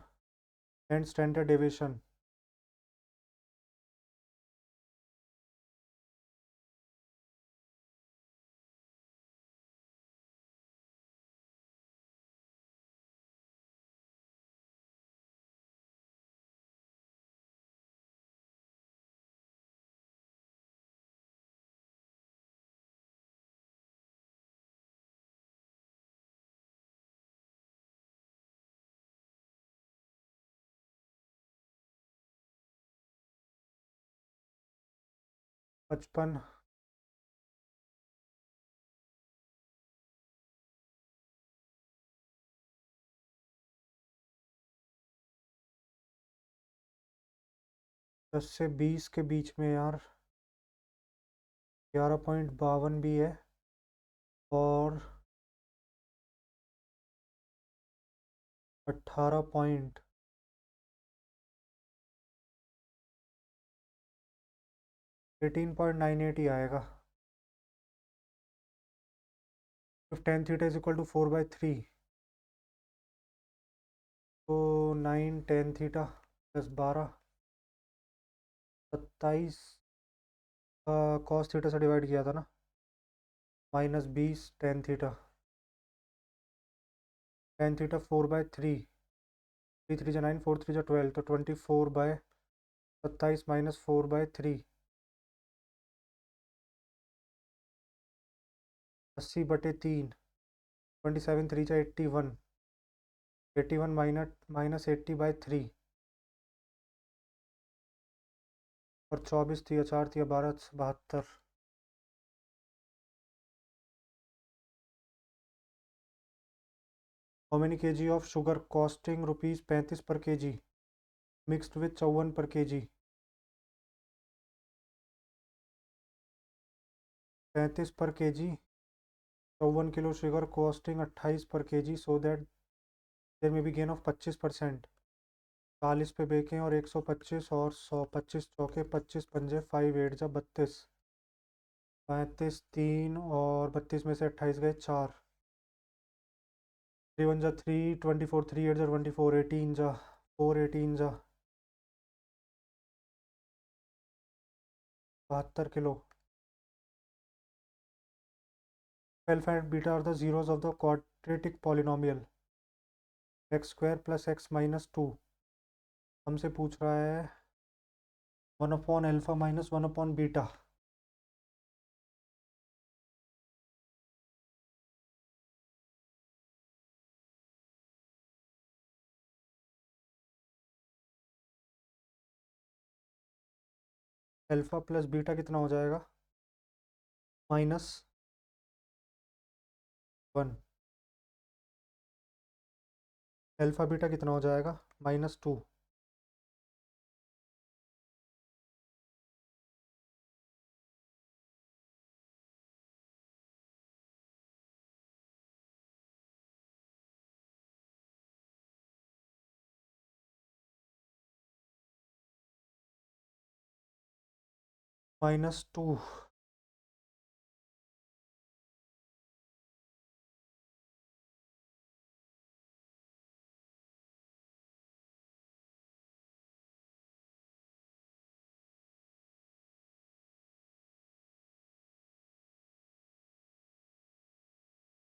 [SPEAKER 1] and standard deviation. पचपन। 10 से 20 के बीच में यार 11.52 भी है और 18 पॉइंट 18.98 ही आएगा। If tan theta is equal to 4/3 तो 9 tan theta plus 12 27 cos theta से डिवाइड किया था ना, minus 20 tan theta. Tan theta 4/3, 3 3 जा 9, 4 3 जा 12, तो 24/27 माइनस 4/3, 80/3, 27 3 जा 81, 81 माइनस 80/3 और 24 3 या 4 3 या 12 72। How many kg of sugar costing ₹35 पर kg मिक्सड विथ 54 पर kg। 35 पर kg, 54 किलो शुगर कॉस्टिंग 28 पर kg, सो दैट देर में बी गेन ऑफ 25%। 40 पे बेकें और 125 और 100, 25 चौके 25 पंजे 5 8 जा 32, 35 3 और 32 में से 28 गए 4, 3 1 जा 3, 24 3 8 जा 24, 18 जा 4, 18 जा 72 kilo. Alpha and beta are the zeros of the quadratic polynomial x square plus x minus 2। हमसे पूछ रहा है 1/अल्फा माइनस 1/बीटा। अल्फा प्लस बीटा कितना हो जाएगा, -1। अल्फा बीटा कितना हो जाएगा, -2। -2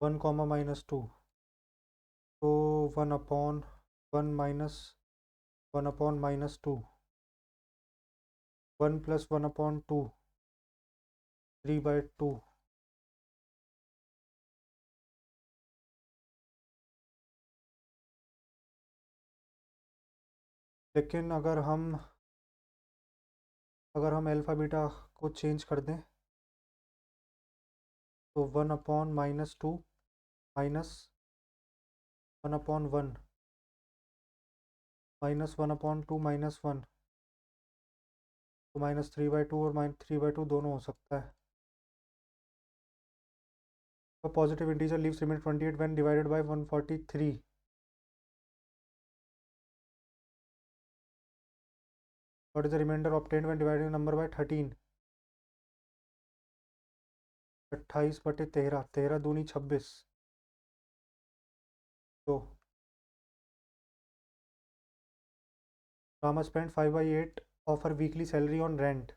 [SPEAKER 1] 1 कॉमा -2, तो 1/1 माइनस 1/-2, 1 + 1/2, 3/2। लेकिन अगर हम अल्फ़ा बीटा को चेंज कर दें तो 1/-2 माइनस 1/1 माइनस 1/2 -1, तो -3/2 और -3/2 दोनों हो सकता है। A positive integer leaves remaining 28 when divided by 143। What is the remainder obtained when dividing a number by 13? 28/13, 13 दूनी 26, तो Rama spent 5/8 of her weekly salary on rent।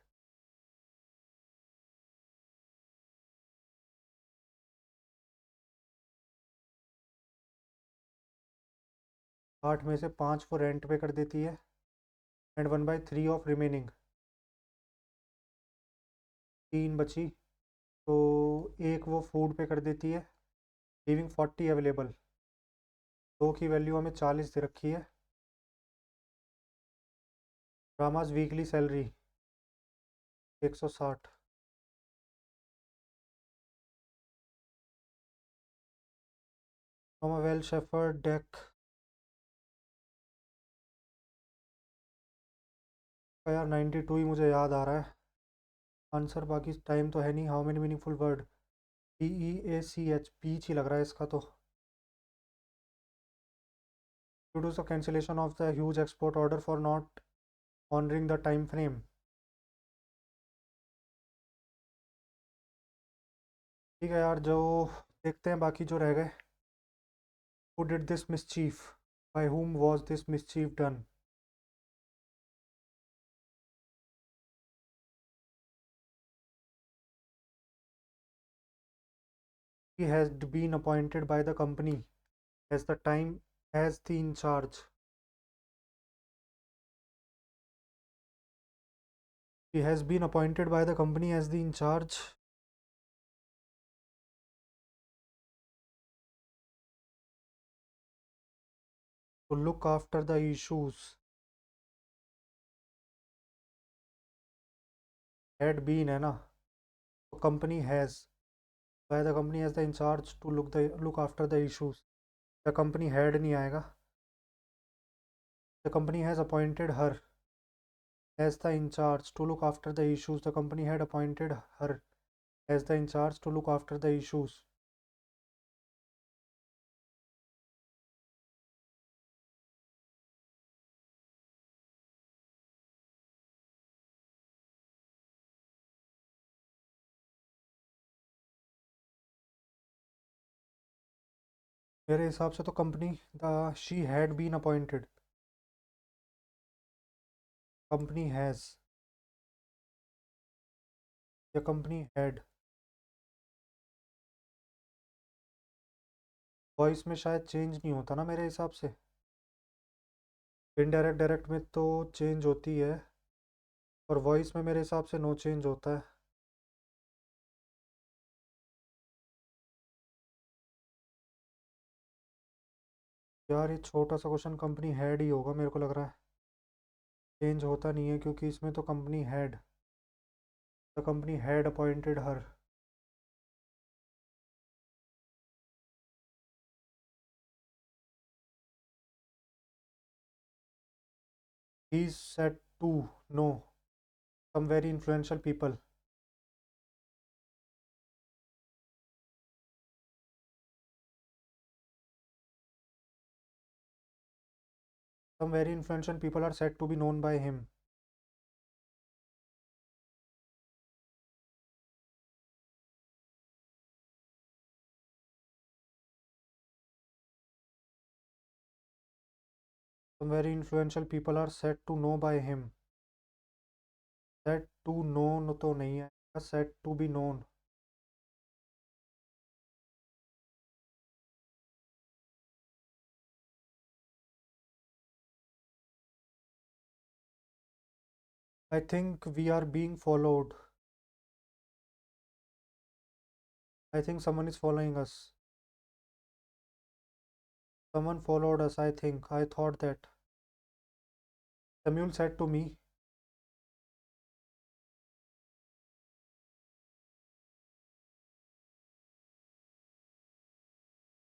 [SPEAKER 1] 8 में से 5 वो रेंट पे कर देती है एंड 1/3 ऑफ रिमेनिंग, 3 बची, तो एक वो फूड पे कर देती है, लीविंग 40 अवेलेबल। 2 की वैल्यू हमें 40 दे रखी है। Rama's weekly salary 160। From a well shepherd deck यार 92 ही मुझे याद आ रहा है आंसर, बाकी टाइम तो है नहीं। How many meaningful word, PEACH, peach ही लग रहा है इसका तो। Due to the cancellation of the huge export order for not honouring the time frame. ठीक है यार, जो देखते हैं बाकी जो रह गए। Who did this mischief, by whom was this mischief done? He has been appointed by the company as the time as the in charge. He has been appointed by the company as the in charge to look after the issues. Had been है ना, तो company has, by the company as the in charge to look after the issues. The company had नहीं आएगा. The company has appointed her as the in charge to look after the issues. The company had appointed her as the in charge to look after the issues. मेरे हिसाब से तो company, the she had been appointed, company has या company had. Voice में शायद change नहीं होता ना मेरे हिसाब से। इनडायरेक्ट डायरेक्ट में तो चेंज होती है, और वॉइस में मेरे हिसाब से नो चेंज होता है। यार ये छोटा सा क्वेश्चन, कंपनी हैड ही होगा मेरे को लग रहा है। चेंज होता नहीं है क्योंकि इसमें तो company had, the company had appointed her. He said to know some very influential people. Some very influential people are said to be known by him. Some very influential people are said to know by him. Said to know तो नहीं है, said to be known. I think we are being followed. I think someone is following us. Someone followed us, I think. I thought that. Samuel said to me,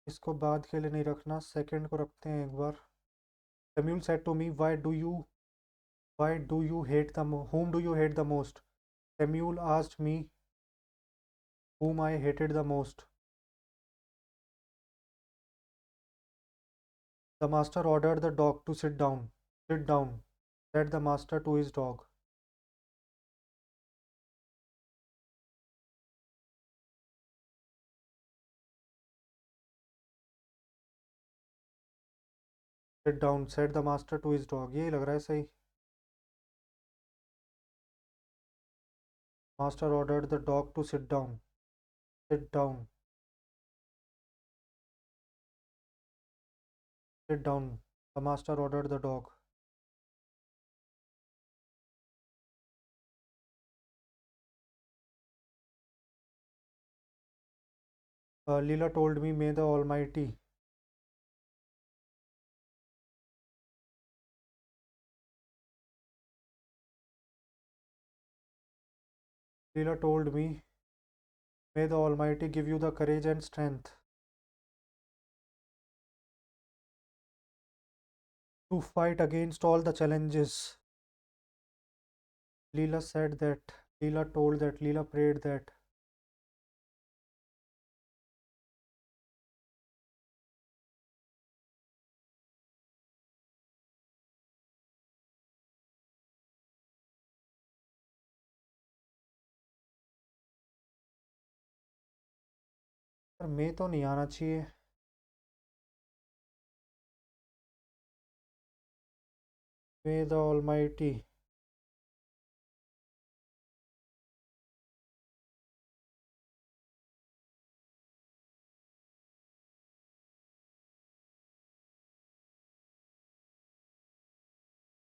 [SPEAKER 1] इसको बाद के लिए नहीं रखना, second को रखते हैं एक बार। Samuel said to me, why do you hate whom do you hate the most? Samuel asked me whom I hated the most. The master ordered the dog to sit down. Sit down, said the master to his dog. Sit down, said the master to his dog. यही लग रहा है सही। Master ordered the dog to sit down. Sit down, sit down. The master ordered the dog. Leela told me, may the Almighty. Leela told me, may the Almighty give you the courage and strength to fight against all the challenges Leela said that, Leela told that, Leela prayed that. पर मैं तो नहीं आना चाहिए। May the Almighty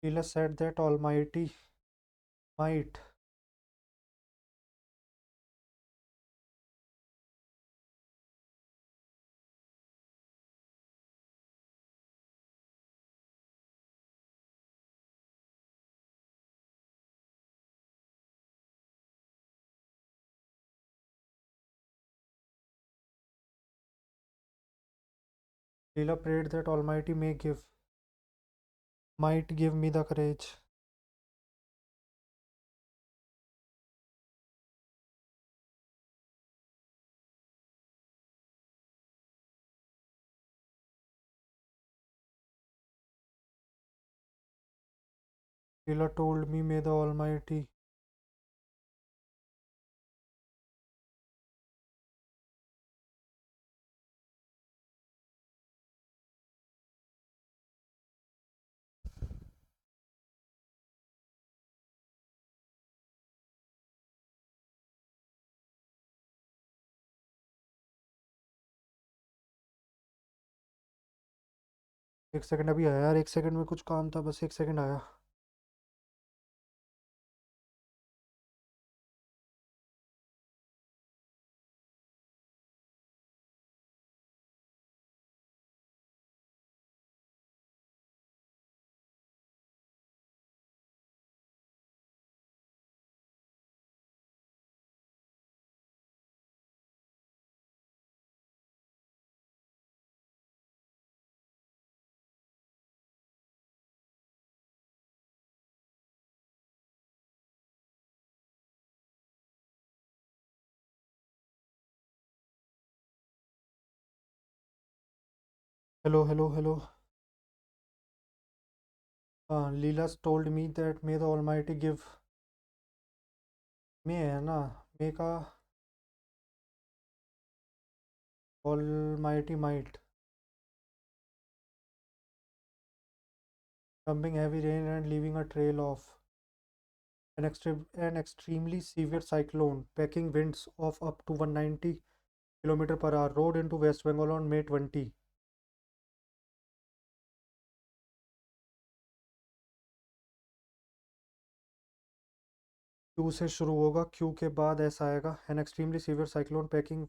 [SPEAKER 1] Leela said that Almighty might Leela prayed that Almighty might give me the courage. Leela told me, may the Almighty एक second अभी आया यार, एक सेकंड में कुछ काम था, बस एक सेकंड आया। Hello hello hello. हाँ, Leela told me that may the almighty give, may है ना, मे का almighty might dumping heavy rain and leaving a trail of an extremely severe cyclone, packing winds of up to 190 km per hour, rode into West Bengal on May 20। Q से शुरू होगा, Q के बाद ऐसा आएगा, an extremely severe cyclone packing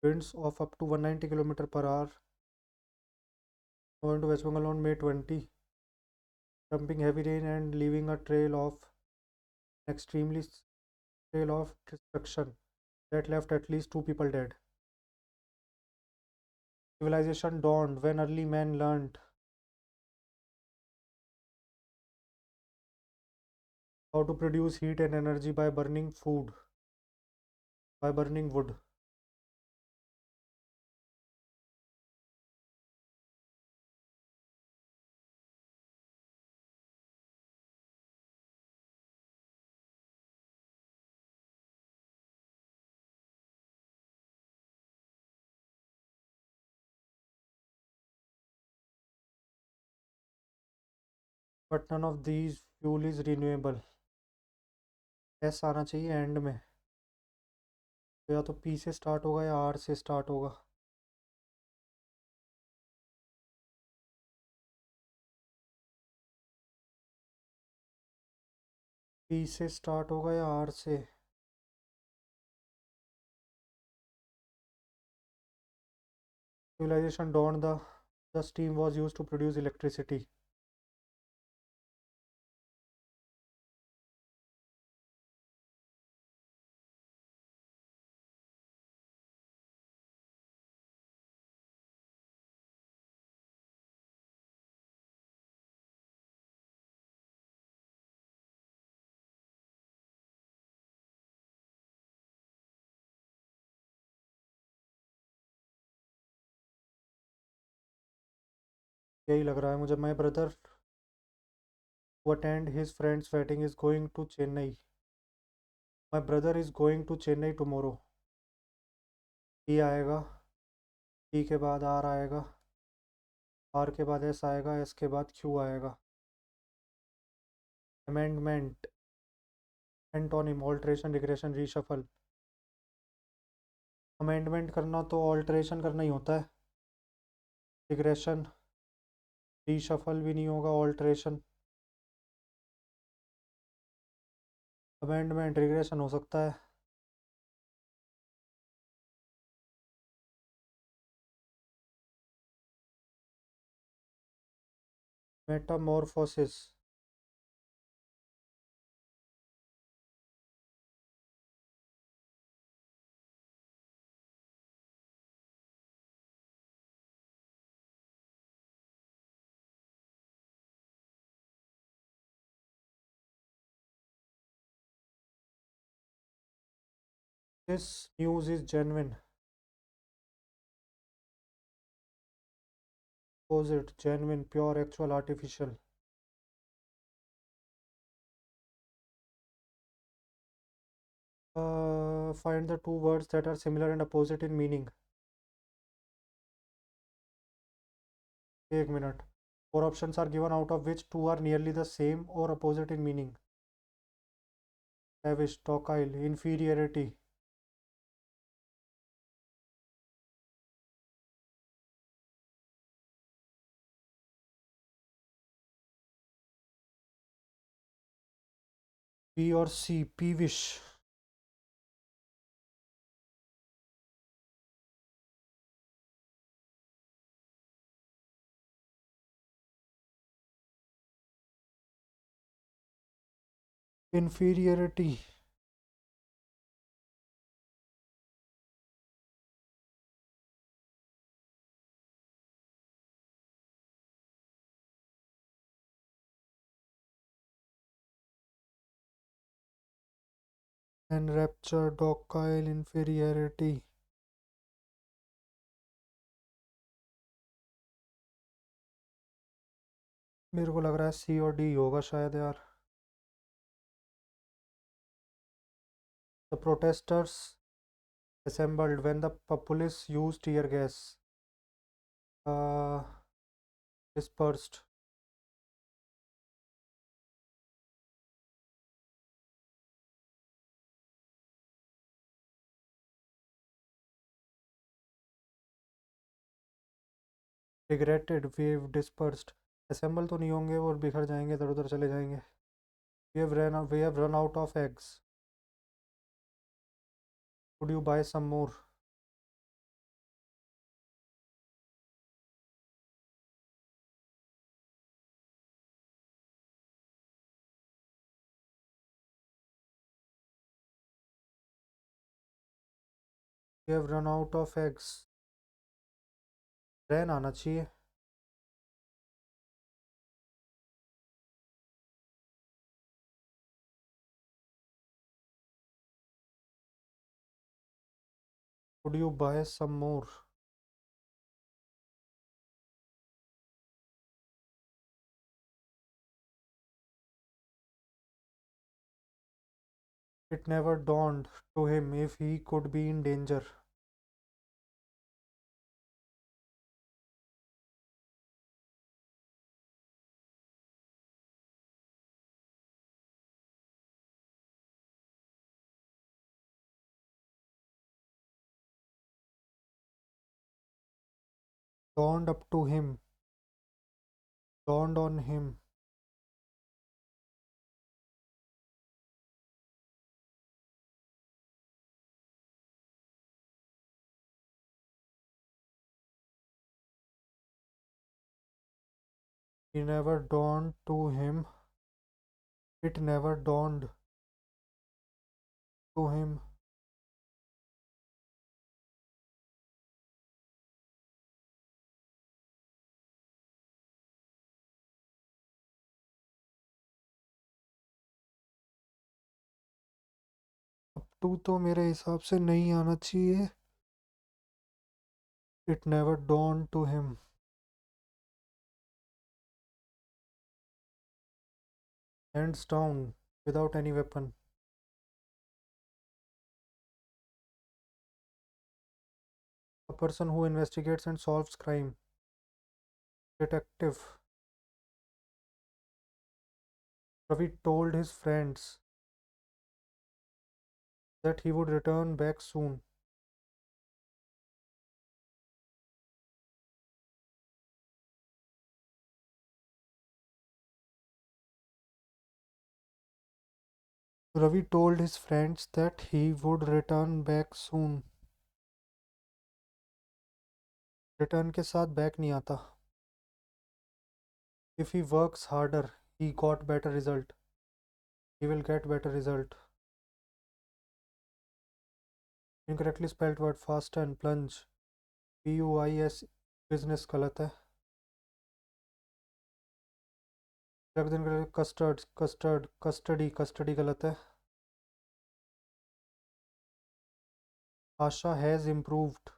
[SPEAKER 1] winds of up to 190 km per hour going to West Bengal on May 20, dumping heavy rain and leaving a extremely trail of destruction that left at least 2 people dead. Civilization dawned when early men learned how to produce heat and energy by burning wood. But none of these fuel is renewable. S आना चाहिए and में, तो या तो P से start होगा या are से स्टार्ट होगा। पी से स्टार्ट होगा या आर से। Civilization dawned, the steam was used to produce electricity. यही लग रहा है मुझे। My brother to attend his friends wedding is going to Chennai. My brother is going to Chennai tomorrow. ई आएगा, ई के बाद आर आएगा, आर के बाद एस आएगा, एस के बाद क्यू आएगा। Amendment, antonym, alteration, regression, reshuffle. Amendment करना तो ऑल्ट्रेशन करना ही होता है। रिग्रेशन, रीशफल भी नहीं होगा, ऑल्ट्रेशन। अमेंडमेंट, रिग्रेशन हो सकता है। Metamorphosis, this news is genuine. Opposite, genuine, pure, actual, artificial. Find the two words that are similar and opposite in meaning. एक minute. Four options are given out of which two are nearly the same or opposite in meaning. Lavish, टॉकाइल, inferiority. B और C, पीविश। Inferiority. एनरैप्चर, डॉकाइल, inferiority. मेरे को लग रहा है सी और D होगा शायद यार। The protesters assembled when the populace used tear gas. Dispersed. Regretted, wave, dispersed. Assemble तो नहीं होंगे और बिखर जाएंगे, इधर उधर चले जाएंगे। We have run out of eggs. Could you buy some more? We have run out of eggs. रैन आना चाहिए। Could you buy some more? It never dawned to him if he could be in danger. Dawned up to him. Dawned on him. He never dawned to him. It never dawned to him. Up to तो मेरे हिसाब से नहीं आना चाहिए। It never dawned to him. hands down, without any weapon. A person who investigates and solves crime. Detective. Ravi told his friends that he would return back soon. Ravi told his friends that he would return back soon. Return के साथ back नहीं आता. If he works harder, he got better result. He will get better result. Incorrectly spelled word fast and plunge. PUIS business गलत है. रख दिन custody गलत है. Asha has improved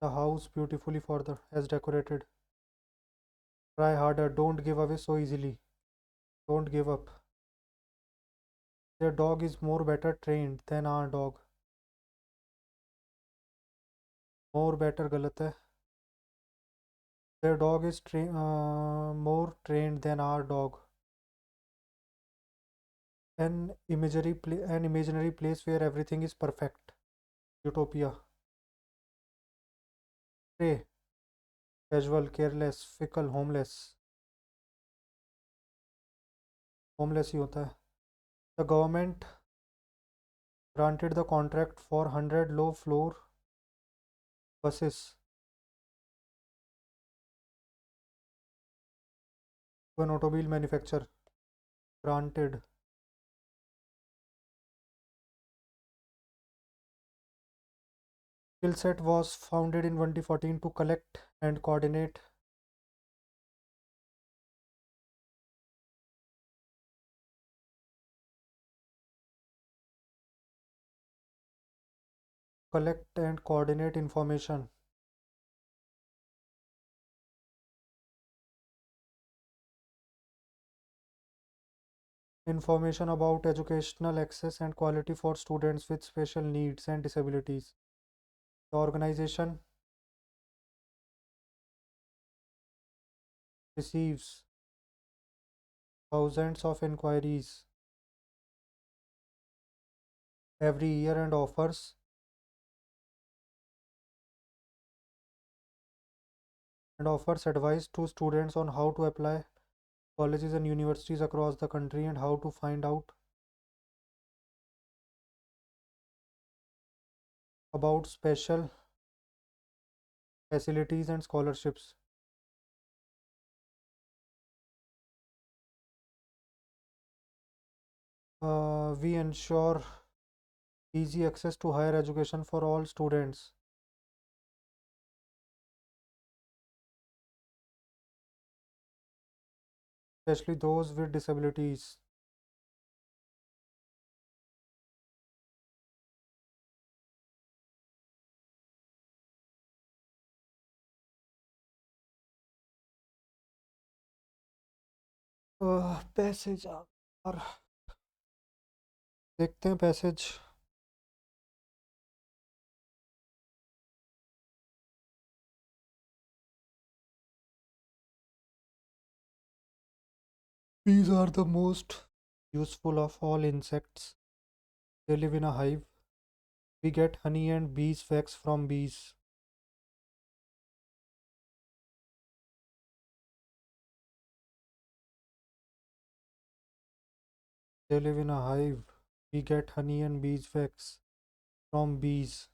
[SPEAKER 1] the house beautifully further as decorated. Try harder, don't give away so easily. Don't give up. Their dog is more better trained than our dog. More better गलत है. Their dog is more trained than our dog. An imaginary place where everything is perfect. Utopia. Stray. Casual, careless, fickle, homeless. Homeless ही होता है. The government granted the contract for 100 low floor buses to an automobile manufacturer. Granted. Skillset was founded in 2014 to collect and coordinate information. Information about educational access and quality for students with special needs and disabilities. The organization receives thousands of inquiries every year and offers advice to students on how to apply colleges and universities across the country and how to find out about special facilities and scholarships. We ensure easy access to higher education for all students, especially those with disabilities. Passage और देखते हैं passage. Bees are the most useful of all insects. They live in a hive. We get honey and beeswax from bees. They live in a hive. We get honey and beeswax from bees.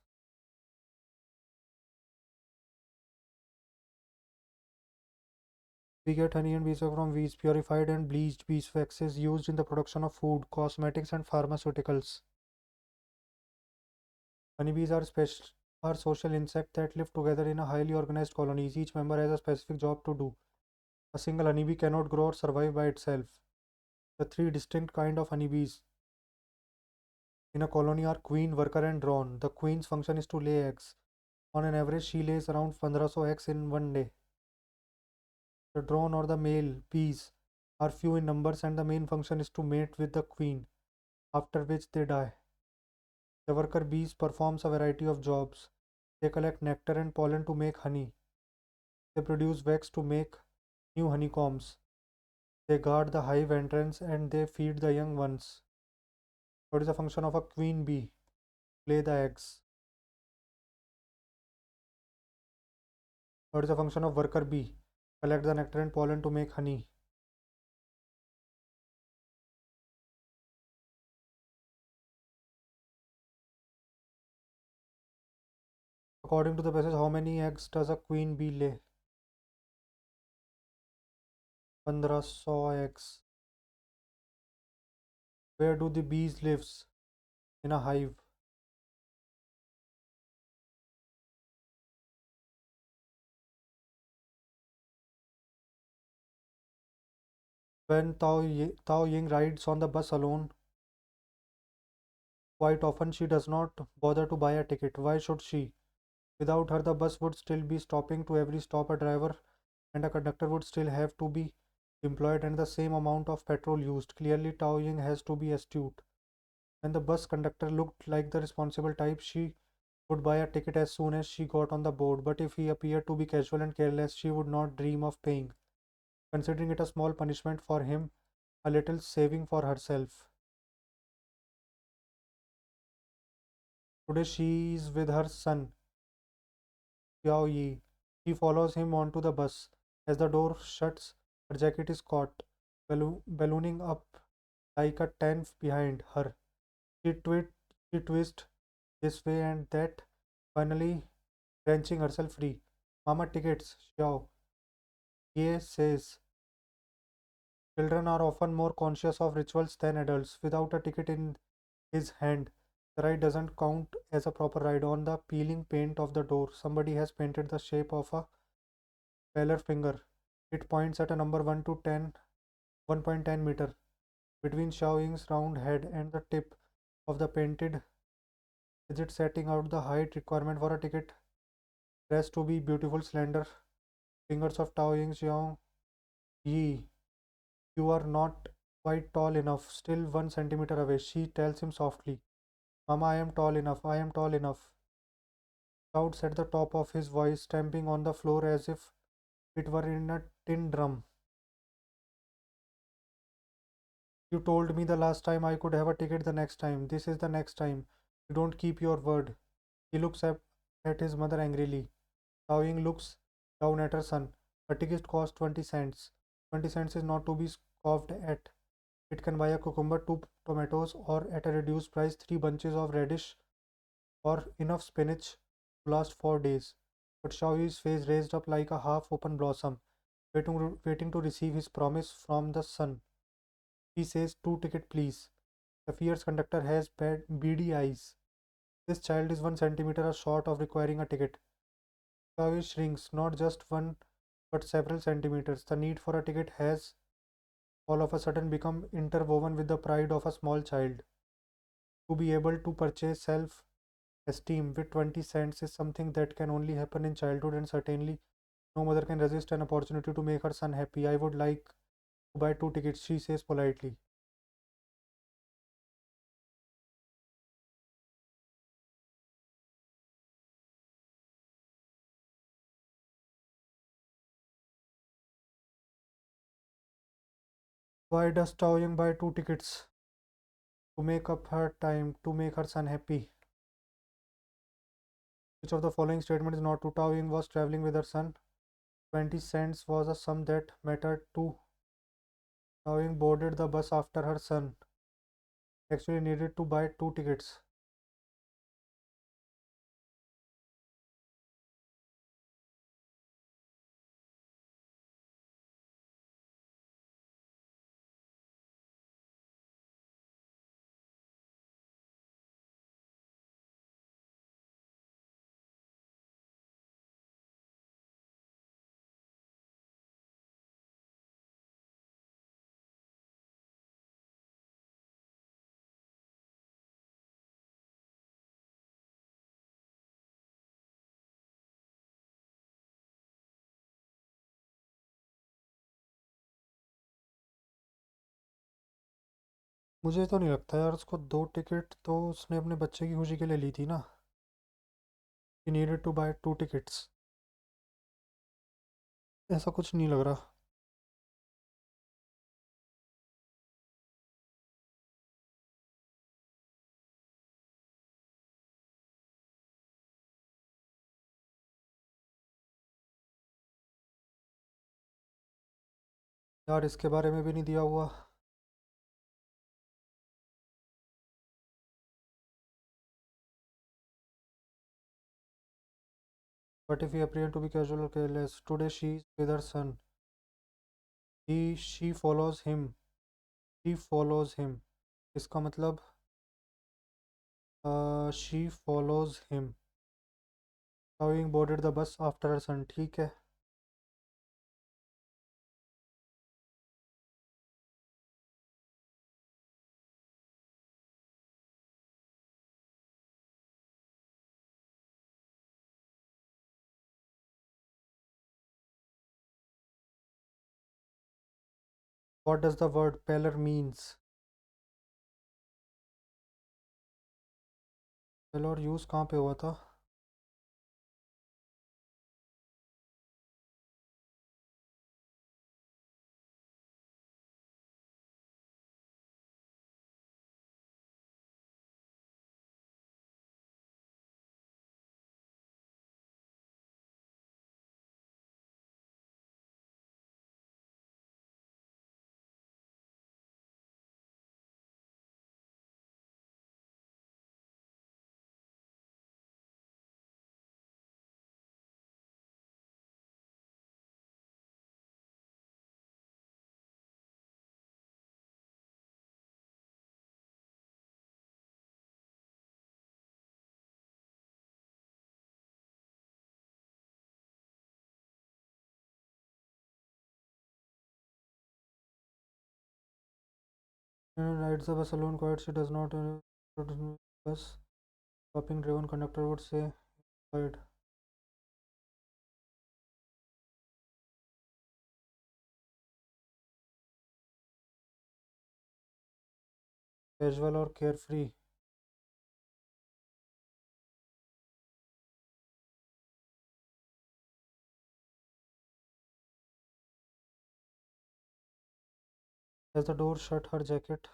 [SPEAKER 1] We get honey and beeswax from bees. Purified and bleached beeswax is used in the production of food, cosmetics, and pharmaceuticals. Honeybees are social insects that live together in a highly organized colonies. Each member has a specific job to do. A single honeybee cannot grow or survive by itself. The three distinct kinds of honeybees in a colony are queen, worker, and drone. The queen's function is to lay eggs. On an average, she lays around 1500 eggs in one day. The drone or the male bees are few in numbers and the main function is to mate with the queen, after which they die. The worker bees performs a variety of jobs. They collect nectar and pollen to make honey. They produce wax to make new honeycombs. They guard the hive entrance and they feed the young ones. What is the function of a queen bee? Lay the eggs. What is the function of worker bee? Collect the nectar and pollen to make honey. According to the passage, how many eggs does a queen bee lay? 1500 eggs. Where do the bees lives? In a hive. When Tao Ying rides on the bus alone, quite often she does not bother to buy a ticket. Why should she? Without her, the bus would still be stopping to every stop. A driver and a conductor would still have to be employed and the same amount of petrol used. Clearly, Tao Ying has to be astute. When the bus conductor looked like the responsible type, she would buy a ticket as soon as she got on the board. But if he appeared to be casual and careless, she would not dream of paying, considering it a small punishment for him, a little saving for herself. Today she is with her son, Xiao Yi. She follows him onto the bus. As the door shuts, her jacket is caught, ballooning up like a tent behind her. She, she twists this way and that, finally wrenching herself free. Mama tickets, Xiao Ye says. Children are often more conscious of rituals than adults. Without a ticket in his hand, the ride doesn't count as a proper ride. On the peeling paint of the door, somebody has painted the shape of a feller finger. It points at a number 1 to 10, 1.10 meter between Xiao Ying's round head and the tip of the painted. Is it setting out the height requirement for a ticket? Dressed to be beautiful, slender fingers of Tao Ying Xiao Yi. You are not quite tall enough, still 1 centimeter away, she tells him softly. Mama, I am tall enough, I am tall enough. Shouts at the top of his voice, stamping on the floor as if it were in a tin drum. You told me the last time I could have a ticket the next time. This is the next time. You don't keep your word. He looks at his mother angrily. Tao Ying looks down at her son. A ticket costs 20 cents. 20 cents is not to be scoffed at. It can buy a cucumber, 2 tomatoes, or at a reduced price, 3 bunches of radish, or enough spinach to last 4 days. But Xiaoyi's face raised up like a half-open blossom, waiting to receive his promise from the sun. He says, 2 ticket please. The fierce conductor has beady eyes. This child is 1 centimeter short of requiring a ticket. Xiaoyi shrinks, not just one, but several centimeters. The need for a ticket has all of a sudden become interwoven with the pride of a small child. To be able to purchase self esteem with 20 cents is something that can only happen in childhood, and certainly no mother can resist an opportunity to make her son happy. I would like to buy 2 tickets, she says politely. Why does Tao Young buy 2 tickets? To make up her time, to make her son happy. Which of the following statement is not true? Tao Young was traveling with her son. 20 cents was a sum that mattered to. Tao Young boarded the bus after her son actually needed to buy 2 tickets. मुझे तो नहीं लगता यार, उसको 2 ticket तो उसने अपने बच्चे की खुशी के लिए ली थी ना। He needed to buy 2 tickets. ऐसा कुछ नहीं लग रहा। यार इसके बारे में भी नहीं दिया हुआ। But if you appear to be casual और careless today she is with her son. He she follows him. इसका मतलब she follows him having boarded the bus after her son, ठीक है। What does the word pallor means? Pallor use कहाँ पे हुआ था? Rides the bus alone quiet. She does not bus. Shopping driven conductor would say quiet. Casual और carefree. As the door shut her jacket.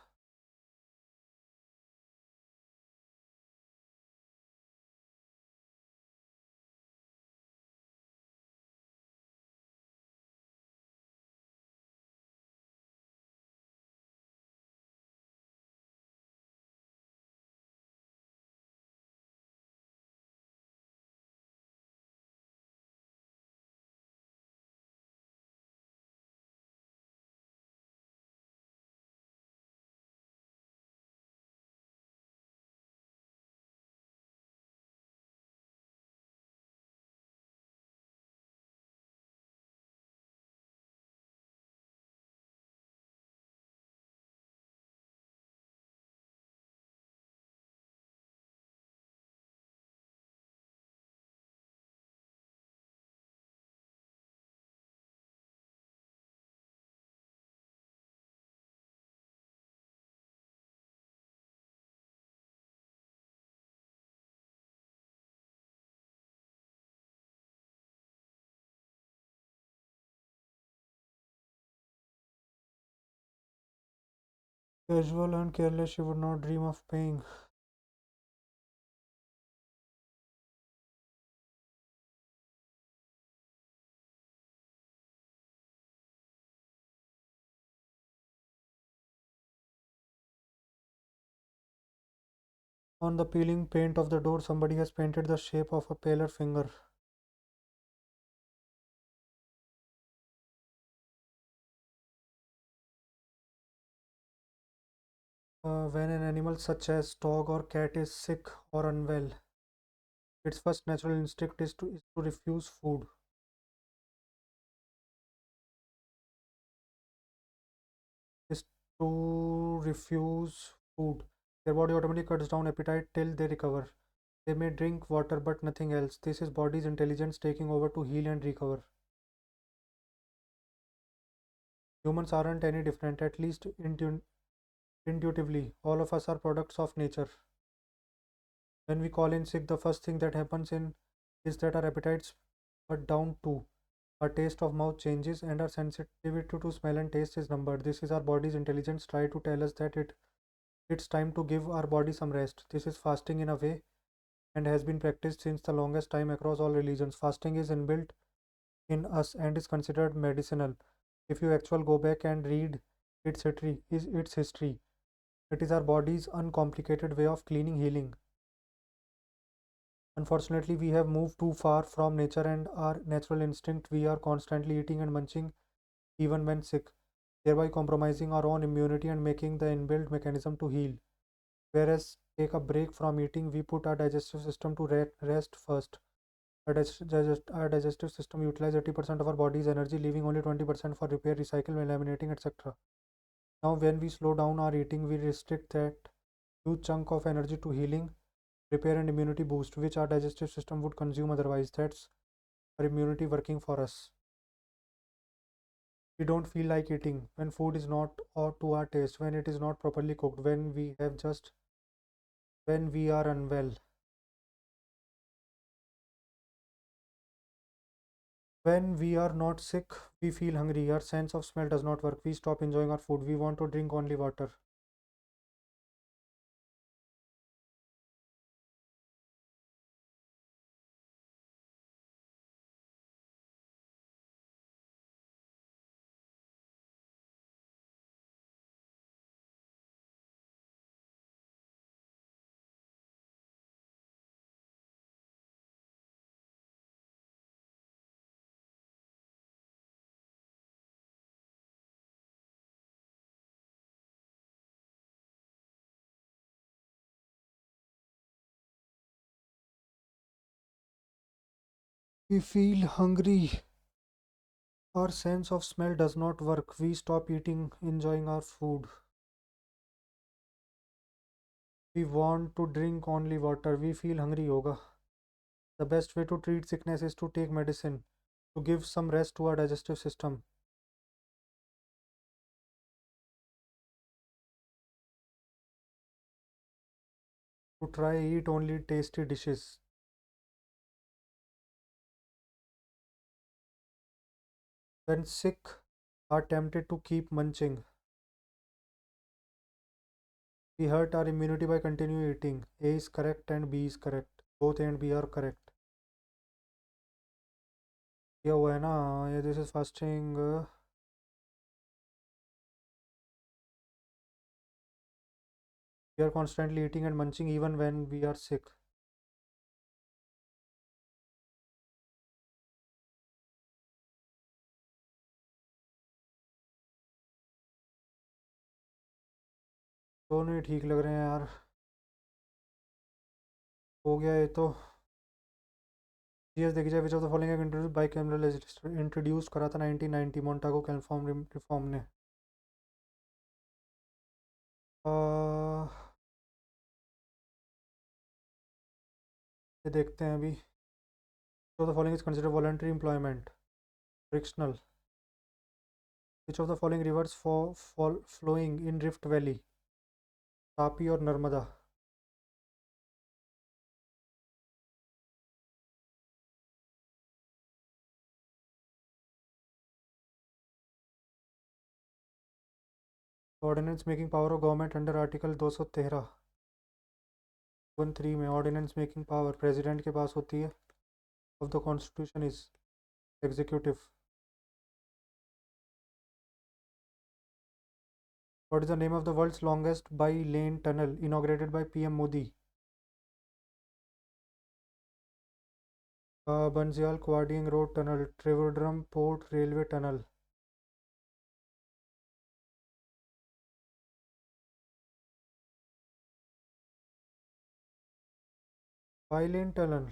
[SPEAKER 1] Casual and careless. She would not dream of paying. On the peeling paint of the door, somebody has painted the shape of a paler finger. When an animal such as dog or cat is sick or unwell, its first natural instinct is to refuse food. Is to refuse food. Their body automatically cuts down appetite till they recover. They may drink water but nothing else. This is body's intelligence taking over to heal and recover. Humans aren't any different, at least Intuitively, all of us are products of nature. When we call in sick, the first thing that happens in is that our appetites cut down too. Our taste of mouth changes and our sensitivity to smell and taste is numbered. This is our body's intelligence try to tell us that it's time to give our body some rest. This is fasting in a way and has been practiced since the longest time across all religions. Fasting is inbuilt in us and is considered medicinal. If you actually go back and read its history, it is our body's uncomplicated way of cleaning healing. Unfortunately, we have moved too far from nature and our natural instinct. We are constantly eating and munching even when sick, thereby compromising our own immunity and making the inbuilt mechanism to heal. Whereas take a break from eating, we put our digestive system to rest first. Our digestive system utilizes 80% of our body's energy, leaving only 20% for repair, recycle, eliminating, etc. Now, when we slow down our eating, we restrict that huge chunk of energy to healing, repair, and immunity boost, which our digestive system would consume otherwise. That's our immunity working for us. We don't feel like eating when food is not or to our taste, when it is not properly cooked, when we are unwell. When we are not sick, we feel hungry. Our sense of smell does not work. We stop enjoying our food. We want to drink only water. We feel hungry. Our sense of smell does not work. We stop eating, enjoying our food. We want to drink only water. We feel hungry yoga. The best way to treat sickness is to take medicine, to give some rest to our digestive system, to try eat only tasty dishes. When sick, are tempted to keep munching. We hurt our immunity by continue eating. A is correct and B is correct. Both A and B are correct. दिया हुआ है ना ये this is fasting we are constantly eating and munching even when we are sick. दोनों ही ठीक लग रहे हैं यार हो गया ये तो जीएस देखी जाए विच of the following introduce by cameral legislator introduce करा था 1990 मोंटागो कैलिफॉर्म रिफॉर्म ने ये देखते हैं अभी which of the following is consider voluntary employment frictional which of the following rivers flowing in rift valley Tapi और Narmada ordinance making power of government under article 213 13 में ordinance making power president के पास होती है of the constitution is executive What is the name of the world's longest by-lane tunnel inaugurated by PM Modi? Banzial Quading Road Tunnel, Trivandrum Port Railway Tunnel. By-lane tunnel.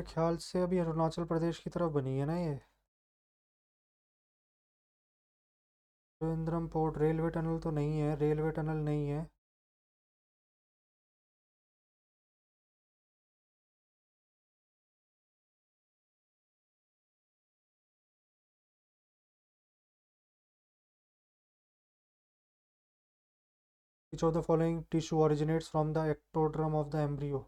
[SPEAKER 1] मेरे ख्याल से अभी अरुणाचल प्रदेश की तरफ बनी है ना ये त्रिवेंद्रम पोर्ट रेलवे टनल तो नहीं है रेलवे टनल नहीं है Which of the following tissue originates from the ectoderm of the embryo?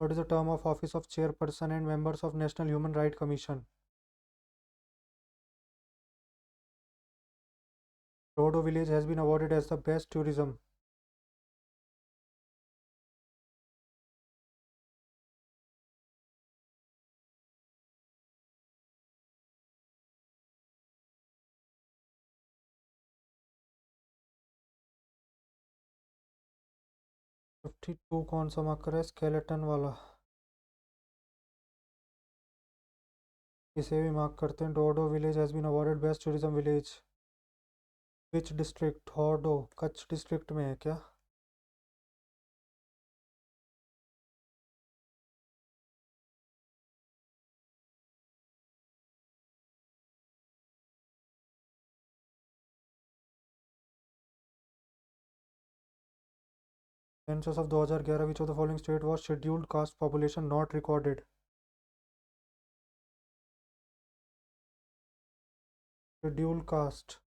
[SPEAKER 1] What is the term of office of chairperson and members of National Human Rights Commission? Dodo village has been awarded as the best tourism. Fifty two कौन सा marker है? Skeleton वाला, इसे भी mark करते हैं। डोडो village has been awarded best tourism village. Which district? Dhordo Kutch district में है क्या? Census of 2011, which of the following state was scheduled caste population not recorded? Scheduled caste,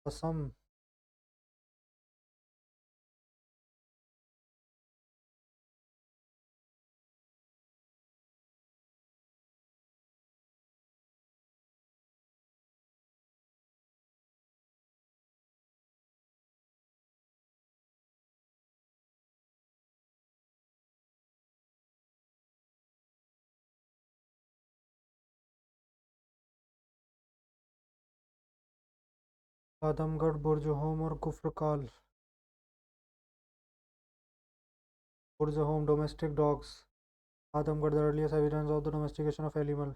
[SPEAKER 1] Assam. Adamgarh, Burzahom और Gufkral. Burzahom, domestic dogs. Adamgarh, the earliest evidence of the domestication of animal.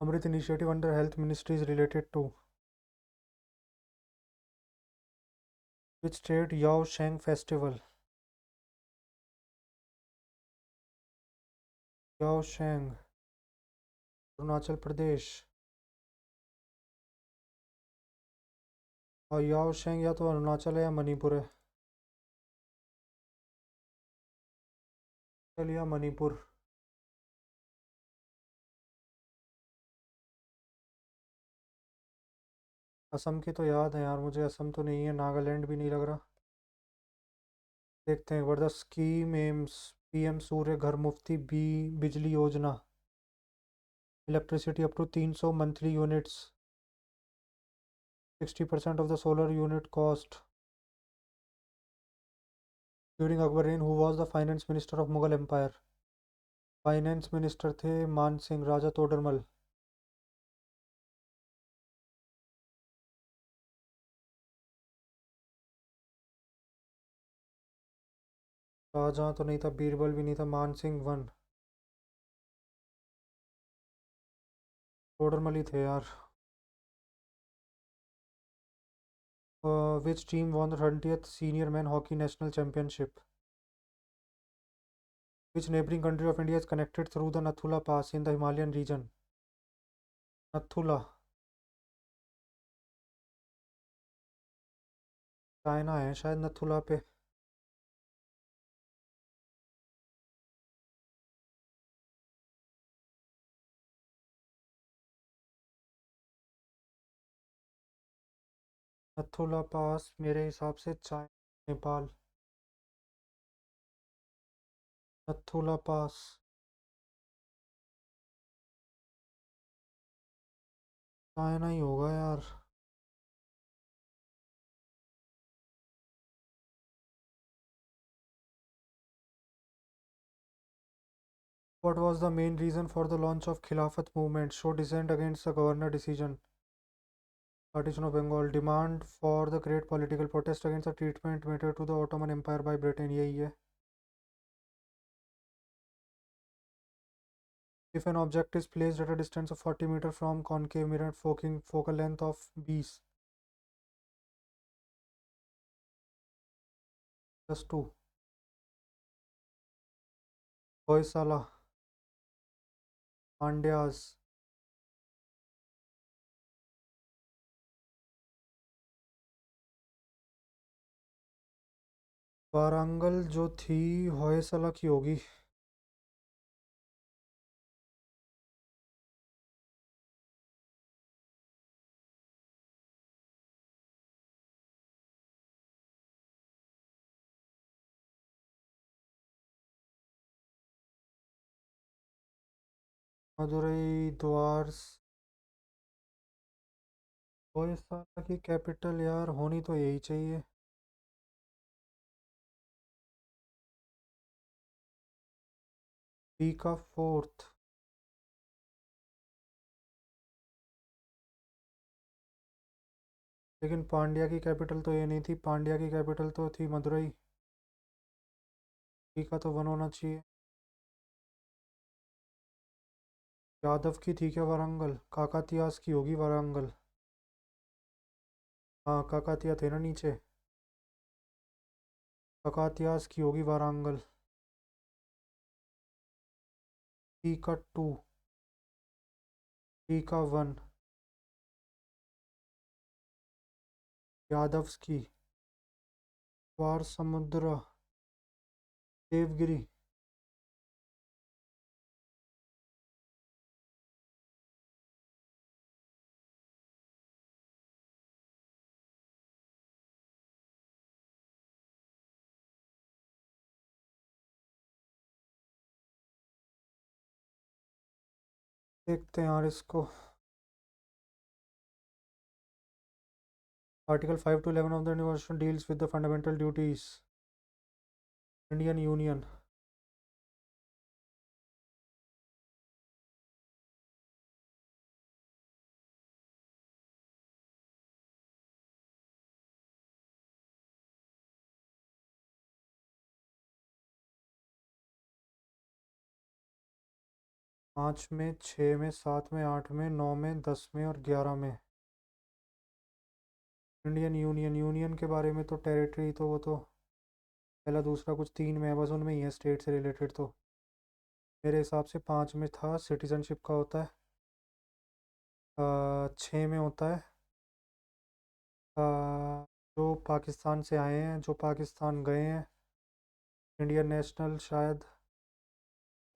[SPEAKER 1] Amrit initiative under health ministry is related to? Which state? Yaoshang festival. याओ शेंग, अरुणाचल प्रदेश। और याओ शेंग या तो अरुणाचल है या मणिपुर है। चलिए मणिपुर। असम की तो याद है यार मुझे, असम तो नहीं है, नागालैंड भी नहीं लग रहा। देखते हैं। What the scheme aims? PM Surya Ghar Mufti बी Bijli Yojana. Electricity up to 300 monthly units, 60% of the solar unit cost. During Akbar reign who was the finance minister of Mughal empire? Finance minister थे मान सिंह, राजा तोडरमल। शाहजहाँ तो नहीं था, बीरबल भी नहीं था, मान सिंह वन। तोडरमल ही थे यार। Which team won the 20th senior man hockey national championship? Which neighboring country of India is connected through the Nathula Pass in the Himalayan region? Nathula, China है शायद नथुला पे। नथुला पास मेरे हिसाब से चाइना, नेपाल। नथुला पास, चाइना ही होगा यार। What was the main reason for the launch of Khilafat movement? Show dissent against the governor decision. Partition of Bengal. Demand for the great political protest against the treatment meted to the Ottoman Empire by Britain. यही है। If an object is placed at a distance of 40 meters from concave mirror focal length of 20 plus 2, Hoysala, Pandyas, Warangal जो थी होयसला की होगी। मदुरई द्वार। होयसला की capital यार होनी तो यही चाहिए। बी का फोर्थ। लेकिन पांड्या की कैपिटल तो ये नहीं थी, पांड्या की कैपिटल तो थी मदुरई। बी का तो वन होना चाहिए। यादव की थी क्या वारंगल? काकातियास की होगी वारंगल। हाँ काकातिया थे ना नीचे। काकातियास की होगी वारंगल। बी का टू। बी का वन। यादव्स की। वार समुद्र। देवगिरी। देखते हैं यार इसको। Article 5 to 11 of the Indian Constitution deals with the fundamental duties. Indian union. पाँच में, छः में, सात में, आठ में, नौ में, 10 में और 11 में। इंडियन यूनियन, यूनियन के बारे में तो टेरिटरी तो वो तो पहला दूसरा कुछ तीन में है, बस उनमें ही है स्टेट से रिलेटेड तो। मेरे हिसाब से पाँच में था सिटीजनशिप का होता है। छः में होता है अ, जो पाकिस्तान से आए हैं, जो पाकिस्तान गए हैं, इंडियन नेशनल शायद।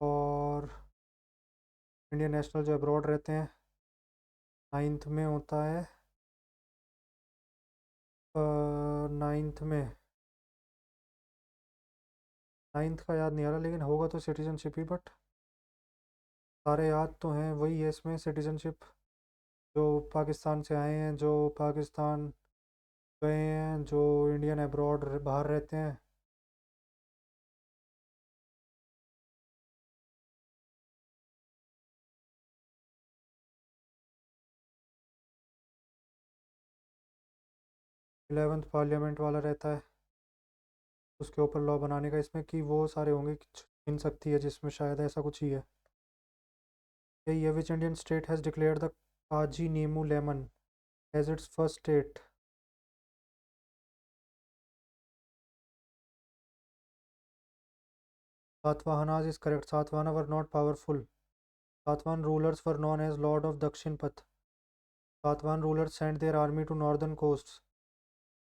[SPEAKER 1] और इंडियन नेशनल जो अब्रॉड रहते हैं। नाइन्थ में होता है नाइन्थ में। नाइन्थ का याद नहीं आ रहा, लेकिन होगा तो सिटीजनशिप ही, बट सारे याद तो हैं, वही है इसमें सिटीजनशिप। जो पाकिस्तान से आए हैं, जो पाकिस्तान गए हैं, जो इंडियन अब्रॉड बाहर रहते हैं। 11th पार्लियामेंट वाला रहता है, उसके ऊपर लॉ बनाने का, इसमें कि वो सारे होंगे कि गिन सकती है, जिसमें शायद ऐसा कुछ ही है। यही है, which Indian state has declared the Kaji Nemu lemon as its first state? Satavahanas is correct. Satavahana were not powerful. Satavahan rulers were known as Lord of Dakshinpath. Satavahan rulers sent their army to northern coasts.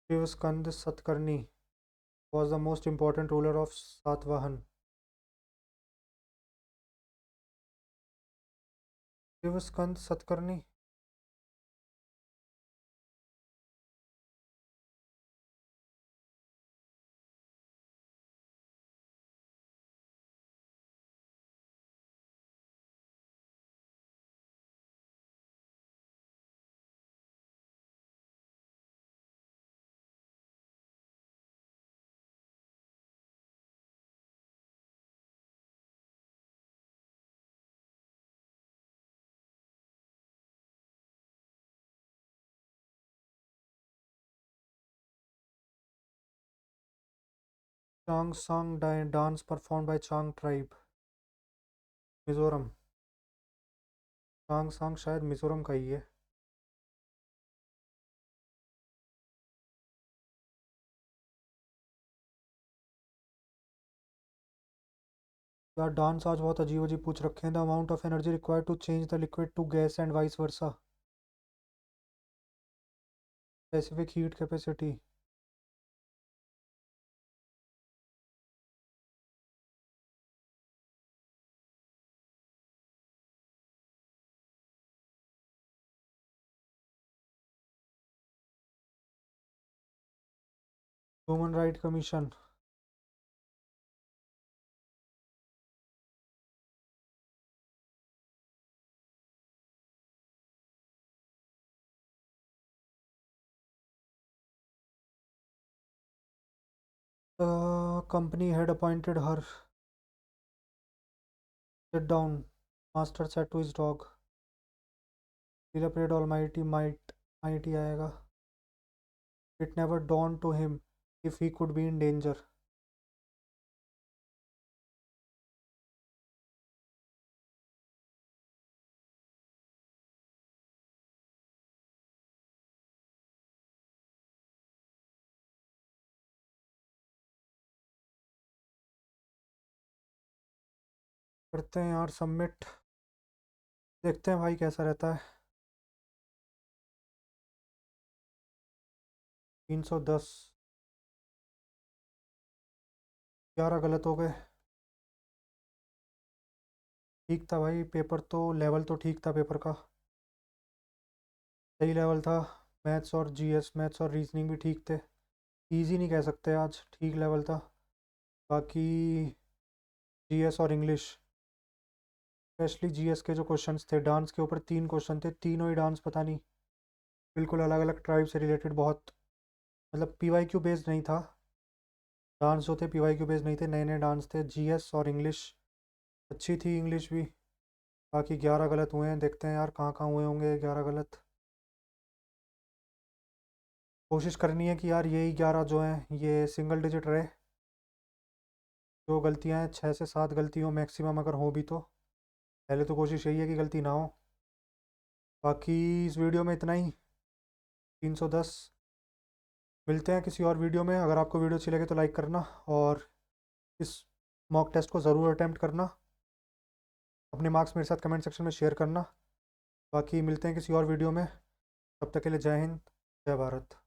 [SPEAKER 1] Shivskand Satkarni was the most important ruler of Satavahan. Shivskand Satkarni. Chang Sang dance performed by Chang tribe. Mizoram. Chang song शायद मिजोरम का ही है। यार dance आज बहुत अजीब अजीब पूछ रखे हैं। The amount of energy required to change the liquid to gas and vice versa. Specific heat capacity. Human right commission, company had appointed her. Sit down, master said to his dog. Leela prayed Almighty mighty आएगा. It never dawned to him if he could be in danger. करते हैं यार submit, देखते हैं भाई कैसा रहता है। 310, 11 गलत हो गए। ठीक था भाई पेपर, तो लेवल तो ठीक था पेपर का, सही लेवल था। मैथ्स और जीएस, मैथ्स और रीजनिंग भी ठीक थे। इजी नहीं कह सकते आज, ठीक लेवल था। बाकी जीएस और इंग्लिश, स्पेशली जीएस के जो क्वेश्चंस थे, डांस के ऊपर 3 क्वेश्चन थे, तीनों ही डांस पता नहीं बिल्कुल अलग अलग ट्राइब से रिलेटेड, बहुत मतलब पीवाईक्यू बेस्ड नहीं था। डांस जो थे पीवाईक्यू बेस्ड नहीं थे, नए नए डांस थे। जीएस और इंग्लिश अच्छी थी, इंग्लिश भी। बाकी 11 गलत हुए हैं, देखते हैं यार कहाँ कहाँ हुए होंगे 11 गलत। कोशिश करनी है कि यार यही 11 जो हैं ये सिंगल डिजिट रहे। जो गलतियाँ हैं 6 से 7 गलती हो मैक्सिमम, अगर हो भी तो। पहले तो कोशिश यही है कि गलती ना हो। बाकी इस वीडियो में इतना ही, 310। मिलते हैं किसी और वीडियो में। अगर आपको वीडियो अच्छी लगे तो लाइक करना, और इस मॉक टेस्ट को ज़रूर अटैम्प्ट करना। अपने मार्क्स मेरे साथ कमेंट सेक्शन में शेयर करना। बाकी मिलते हैं किसी और वीडियो में, तब तक के लिए जय हिंद, जय भारत।